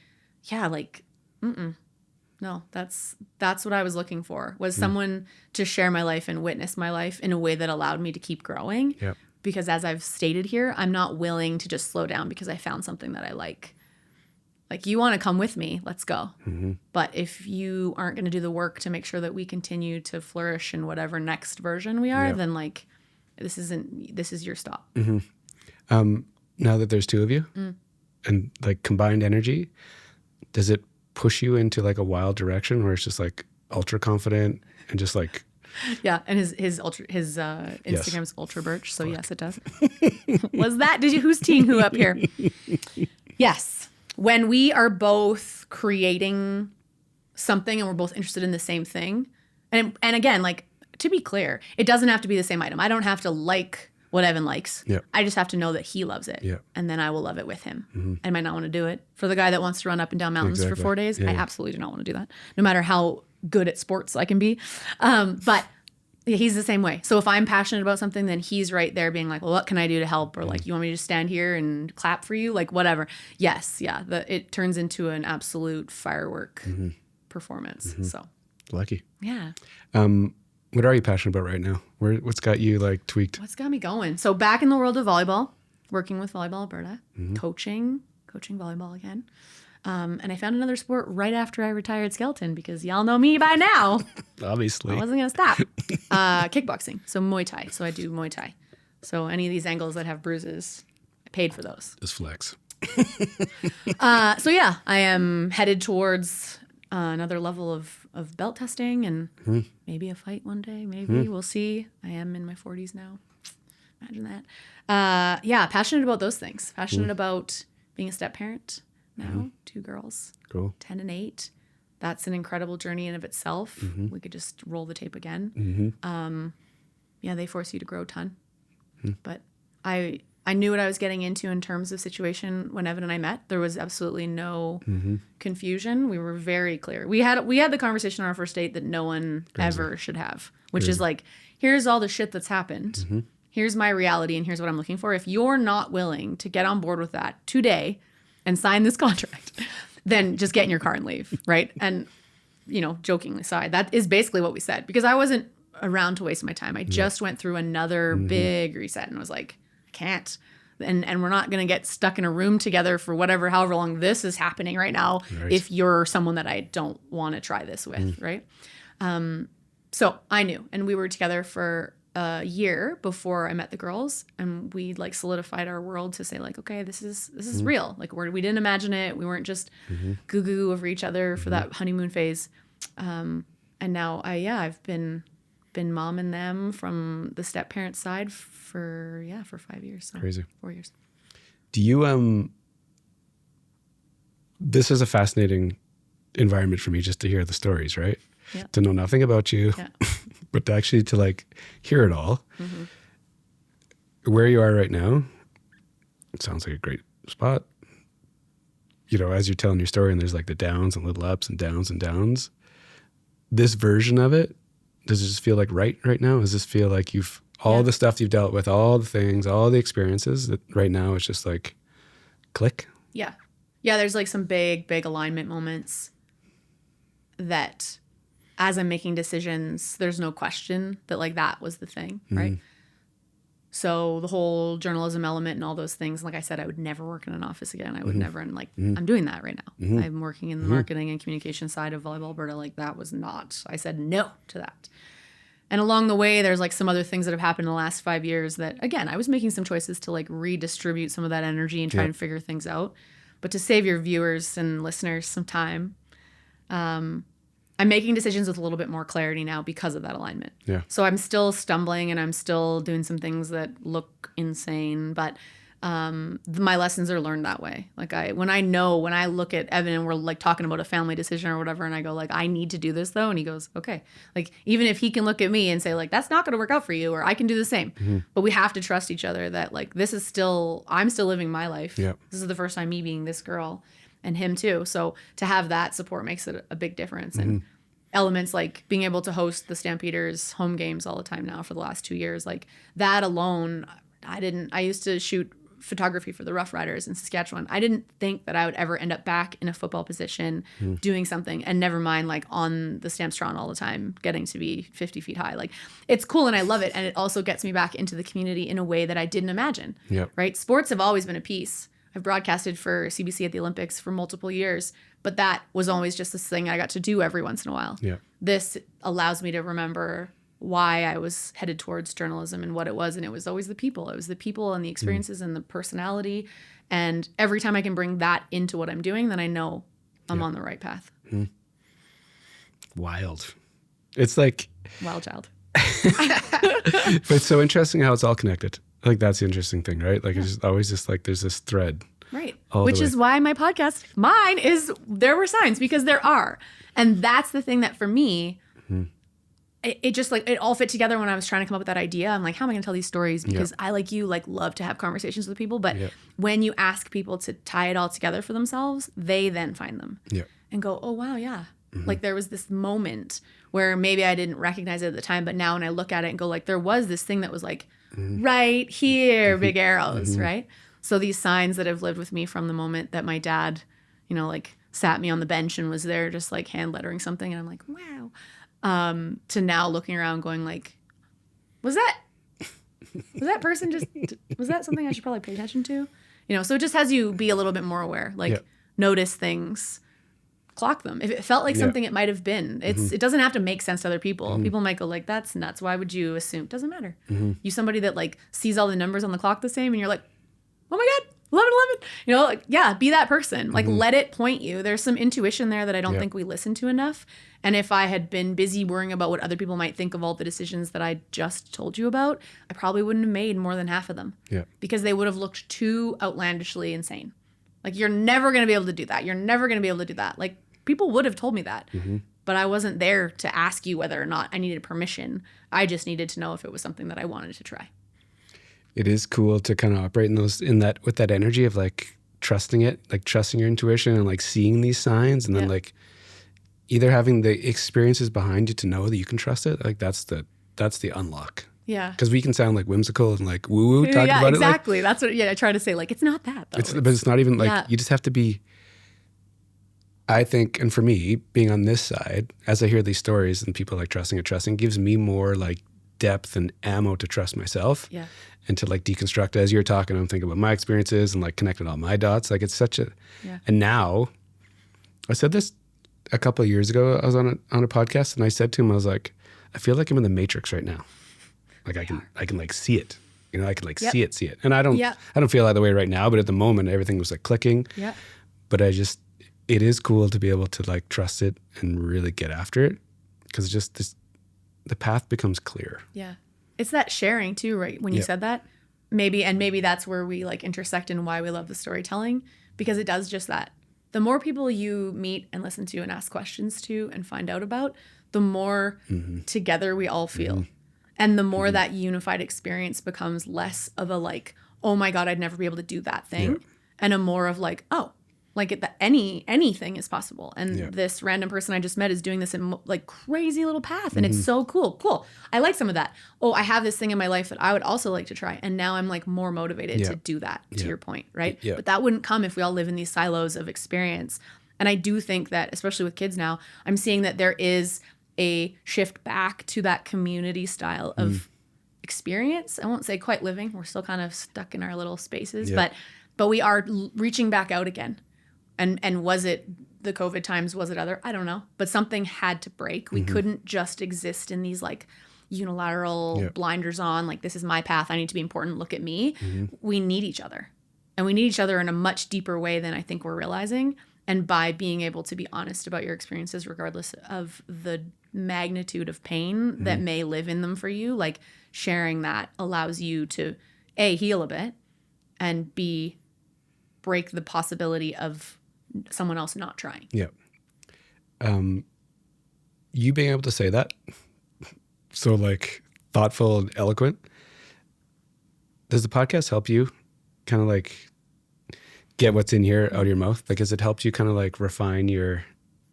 yeah, like, no, that's what I was looking for, was someone to share my life and witness my life in a way that allowed me to keep growing. Yep. Because as I've stated here, I'm not willing to just slow down because I found something that I like. Like, you want to come with me, let's go. But if you aren't going to do the work to make sure that we continue to flourish in whatever next version we are, then like, this is your stop. Now that there's two of you and like combined energy, does it push you into like a wild direction where it's just like ultra confident and just like... Yeah, and his Instagram's Ultra Birch, so yes, it does. Who's teeing who up here? Yes. When we are both creating something and we're both interested in the same thing, and again, like, to be clear, it doesn't have to be the same item. I don't have to like what Evan likes. Yep. I just have to know that he loves it, and then I will love it with him. I might not want to do it. For the guy that wants to run up and down mountains for 4 days, I absolutely do not want to do that, no matter how good at sports I can be. But he's the same way. So if I'm passionate about something, then he's right there being like, well, what can I do to help? Or like, you want me to just stand here and clap for you? Like, whatever. Yes. Yeah. It turns into an absolute firework performance. So lucky. Yeah. What are you passionate about right now? What's got you like tweaked? What's got me going? So back in the world of volleyball, working with Volleyball Alberta, coaching volleyball again. And I found another sport right after I retired skeleton, because y'all know me by now. Obviously. I wasn't going to stop. Kickboxing. So Muay Thai. So I do Muay Thai. So any of these angles that have bruises, I paid for those. Just flex. So yeah, I am headed towards another level of belt testing and maybe a fight one day. Maybe. We'll see. I am in my 40s now. Imagine that. Yeah, passionate about those things. Passionate about being a step parent. Now, 2 girls, cool. 10 and 8. That's an incredible journey in of itself. We could just roll the tape again. Yeah, they force you to grow a ton. But I knew what I was getting into in terms of situation when Evan and I met. There was absolutely no confusion. We were very clear. We had the conversation on our first date that no one ever should have, which is like, here's all the shit that's happened. Here's my reality and here's what I'm looking for. If you're not willing to get on board with that today and sign this contract, then just get in your car and leave, right? And, joking aside, that is basically what we said, because I wasn't around to waste my time. I just went through another big reset and was like, I can't. And we're not going to get stuck in a room together for however long this is happening right now, if you're someone that I don't want to try this with, right? So I knew, and we were together for a year before I met the girls, and we like solidified our world to say like, okay, this is real. Like we didn't imagine it. We weren't just goo over each other for that honeymoon phase. And And now I've been momming them from the step parent side for 5 years. So Crazy. 4 years. Do you, this is a fascinating environment for me just to hear the stories, right? Yeah. To know nothing about you, Yeah. but to actually to like hear it all. Where you are right now, it sounds like a great spot. You know, as you're telling your story and there's like the downs and little ups and downs. This version of it, does it just feel like right now? Does this feel like you've, all the stuff you've dealt with, all the things, all the experiences that right now it's just like click? Yeah. Yeah, there's like some big alignment moments that as I'm making decisions, there's no question that like that was the thing, right? So the whole journalism element and all those things, like I said, I would never work in an office again. I would never, and like I'm doing that right now. I'm working in the marketing and communication side of Volleyball Alberta. Like that was not, I said no to that. And along the way, there's like some other things that have happened in the last 5 years that, again, I was making some choices to like redistribute some of that energy and try and figure things out. But to save your viewers and listeners some time, I'm making decisions with a little bit more clarity now because of that alignment. Yeah. So I'm still stumbling and I'm still doing some things that look insane, but my lessons are learned that way. Like when I look at Evan and we're like talking about a family decision or whatever, and I go like, I need to do this though. And he goes, okay. Like even if he can look at me and say like, that's not going to work out for you, or I can do the same, but we have to trust each other that like, I'm still living my life. Yep. This is the first time me being this girl and him too. So to have that support makes it a big difference. And elements like being able to host the Stampeders home games all the time now for the last 2 years, like that alone, I used to shoot photography for the Rough Riders in Saskatchewan. I didn't think that I would ever end up back in a football position doing something, and never mind like on the Stampstron all the time, getting to be 50 feet high. Like it's cool and I love it. And it also gets me back into the community in a way that I didn't imagine, right? Sports have always been a piece. I've broadcasted for CBC at the Olympics for multiple years, but that was always just this thing I got to do every once in a while. Yeah. This allows me to remember why I was headed towards journalism and what it was. And it was always the people. It was the people and the experiences and the personality. And every time I can bring that into what I'm doing, then I know I'm on the right path. Wild. It's like... Wild child. But it's so interesting how it's all connected. Like that's the interesting thing, right? Like it's just always just like there's this thread. Right. Which is why my podcast, mine is There Were Signs, because there are. And that's the thing that for me, it just like, it all fit together when I was trying to come up with that idea. I'm like, how am I going to tell these stories? Because I, like you, like love to have conversations with people. But when you ask people to tie it all together for themselves, they then find them and go, oh, wow, yeah. Like there was this moment where maybe I didn't recognize it at the time, but now when I look at it and go like, there was this thing that was like right here, big arrows, right? So these signs that have lived with me from the moment that my dad, you know, like sat me on the bench and was there just like hand lettering something. And I'm like, wow. To now looking around going like, was that person just, was that something I should probably pay attention to? You know, so it just has you be a little bit more aware, like notice things, clock them. If it felt like something it might have been, it doesn't have to make sense to other people. People might go like, that's nuts. Why would you assume? Doesn't matter. You somebody that like sees all the numbers on the clock the same and you're like, oh my God, 11. You know, like, yeah, be that person. Like let it point you. There's some intuition there that I don't think we listen to enough. And if I had been busy worrying about what other people might think of all the decisions that I just told you about, I probably wouldn't have made more than half of them. Because they would have looked too outlandishly insane. Like, you're never going to be able to do that. You're never going to be able to do that. Like, people would have told me that. But I wasn't there to ask you whether or not I needed permission. I just needed to know if it was something that I wanted to try. It is cool to kind of operate with that energy of like trusting it, like trusting your intuition and like seeing these signs and then like either having the experiences behind you to know that you can trust it. Like that's the unlock. Yeah. Because we can sound like whimsical and like woo-woo talking about exactly. it. Exactly. That's what I try to say. Like, it's not that though. But it's not even like, you just have to be, I think, and for me, being on this side, as I hear these stories and people like trusting gives me more like depth and ammo to trust myself. Yeah. And to like deconstruct. As you're talking, I'm thinking about my experiences and like connecting all my dots. Like it's such a, and now, I said this a couple of years ago. I was on a podcast and I said to him, I was like, I feel like I'm in the Matrix right now. Like I can like see it. You know, I can like see it. And I don't feel that way right now, but at the moment everything was like clicking. Yeah. But it is cool to be able to like trust it and really get after it. Because just this, the path becomes clear. Yeah. It's that sharing too, right? When you said that, maybe that's where we like intersect in why we love the storytelling, because it does just that. The more people you meet and listen to and ask questions to and find out about, the more together we all feel. And the more that unified experience becomes less of a like, oh my God, I'd never be able to do that thing. And a more of like, oh, like anything is possible. And this random person I just met is doing this in like crazy little path. And it's so cool. Cool. I like some of that. Oh, I have this thing in my life that I would also like to try. And now I'm like more motivated to do that, to your point, right? But that wouldn't come if we all live in these silos of experience. And I do think that, especially with kids now, I'm seeing that there is a shift back to that community style of experience. I won't say quite living. We're still kind of stuck in our little spaces, but we are reaching back out again. And was it the COVID times? Was it other? I don't know. But something had to break. We couldn't just exist in these like unilateral blinders on, like this is my path. I need to be important. Look at me. We need each other. And we need each other in a much deeper way than I think we're realizing. And by being able to be honest about your experiences, regardless of the magnitude of pain that may live in them for you, like sharing that allows you to A, heal a bit, and B, break the possibility of someone else not trying. Yeah. You being able to say that, so like thoughtful and eloquent, does the podcast help you kind of like get what's in here out of your mouth? Like, has it helped you kind of like refine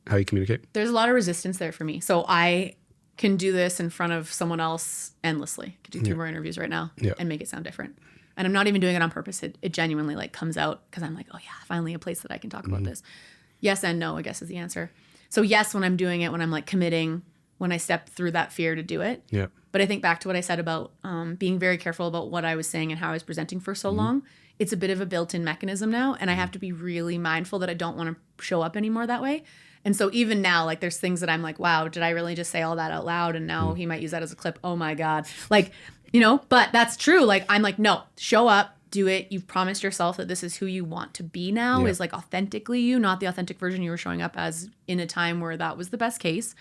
how you communicate? There's a lot of resistance there for me. So I can do this in front of someone else endlessly. I could do 3 more interviews right now and make it sound different. And I'm not even doing it on purpose. It genuinely like comes out because I'm like, oh yeah, finally a place that I can talk about this. Yes and no, I guess is the answer. So yes, when I'm doing it, when I'm like committing, when I step through that fear to do it. Yeah. But I think back to what I said about being very careful about what I was saying and how I was presenting for so long. It's a bit of a built-in mechanism now. And I have to be really mindful that I don't want to show up anymore that way. And so even now, like there's things that I'm like, wow, did I really just say all that out loud? And now he might use that as a clip. Oh my God. Like, you know, but that's true. Like, I'm like, no, show up, do it. You've promised yourself that this is who you want to be now, is like authentically you, not the authentic version you were showing up as in a time where that was the best case.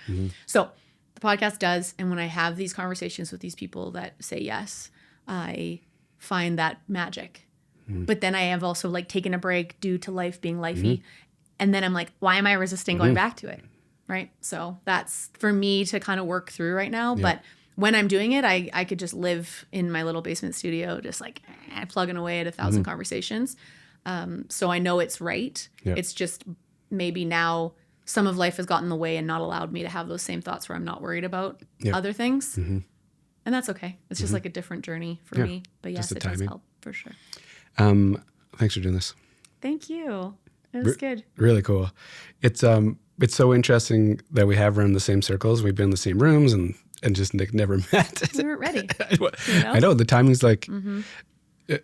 So the podcast does. And when I have these conversations with these people that say yes, I find that magic. But then I have also like taken a break due to life being lifey. And then I'm like, why am I resisting going back to it? Right. So that's for me to kind of work through right now. But when I'm doing it, I could just live in my little basement studio, just like plugging away at 1,000 conversations. So I know it's right. It's just maybe now some of life has gotten in the way and not allowed me to have those same thoughts where I'm not worried about other things. And that's okay. It's just like a different journey for me. But yes, it does help for sure. Thanks for doing this. Thank you. It was good. Really cool. It's so interesting that we have run the same circles. We've been in the same rooms and just never met. We weren't ready. I know the timing's like, and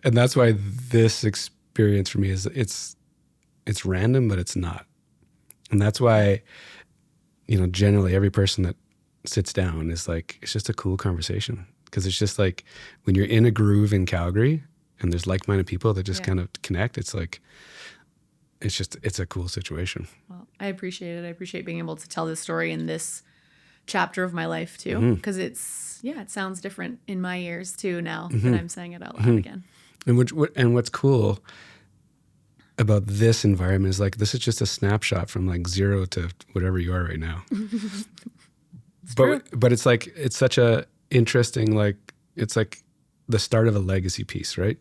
that's why this experience for me is it's random, but it's not. And that's why, you know, generally every person that sits down is like, it's just a cool conversation. Because it's just like when you're in a groove in Calgary and there's like-minded people that just kind of connect, it's like, it's a cool situation. Well, I appreciate it. I appreciate being able to tell this story in this chapter of my life too. Because it sounds different in my ears too now that I'm saying it out loud again. And what's cool about this environment is like, this is just a snapshot from like 0 to whatever you are right now. But it's like, it's such a interesting, like, it's like the start of a legacy piece, right?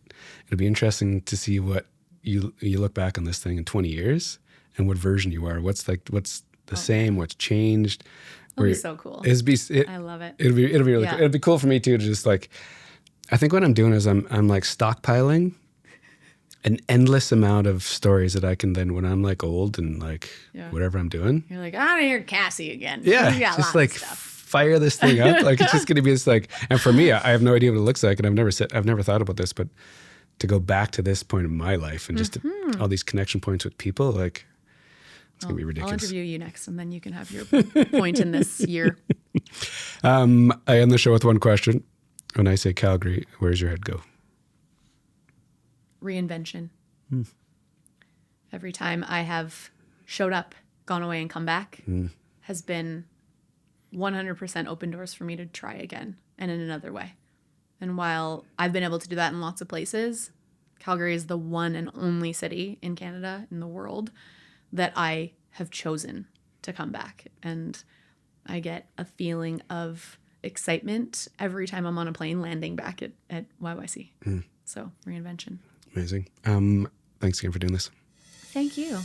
It'll be interesting to see what you look back on this thing in 20 years and what version you are. What's the same, what's changed. It'll be so cool. I love it. It'll be really cool. It'll be cool for me too to just like, I think what I'm doing is I'm like stockpiling an endless amount of stories that I can then, when I'm like old and like whatever I'm doing. You're like, I want to hear Cassie again. Yeah. Just like fire this thing up. Like it's just going to be this like, and for me, I have no idea what it looks like. And I've never thought about this, but to go back to this point of my life and just all these connection points with people, like it's going to be ridiculous. I'll interview you next and then you can have your point in this year. I end the show with one question. When I say Calgary, where's your head go? Reinvention. Every time I have showed up, gone away and come back has been 100% open doors for me to try again and in another way. And while I've been able to do that in lots of places, Calgary is the one and only city in Canada, in the world, that I have chosen to come back. And I get a feeling of excitement every time I'm on a plane landing back at YYC. So reinvention. Amazing. Thanks again for doing this. Thank you.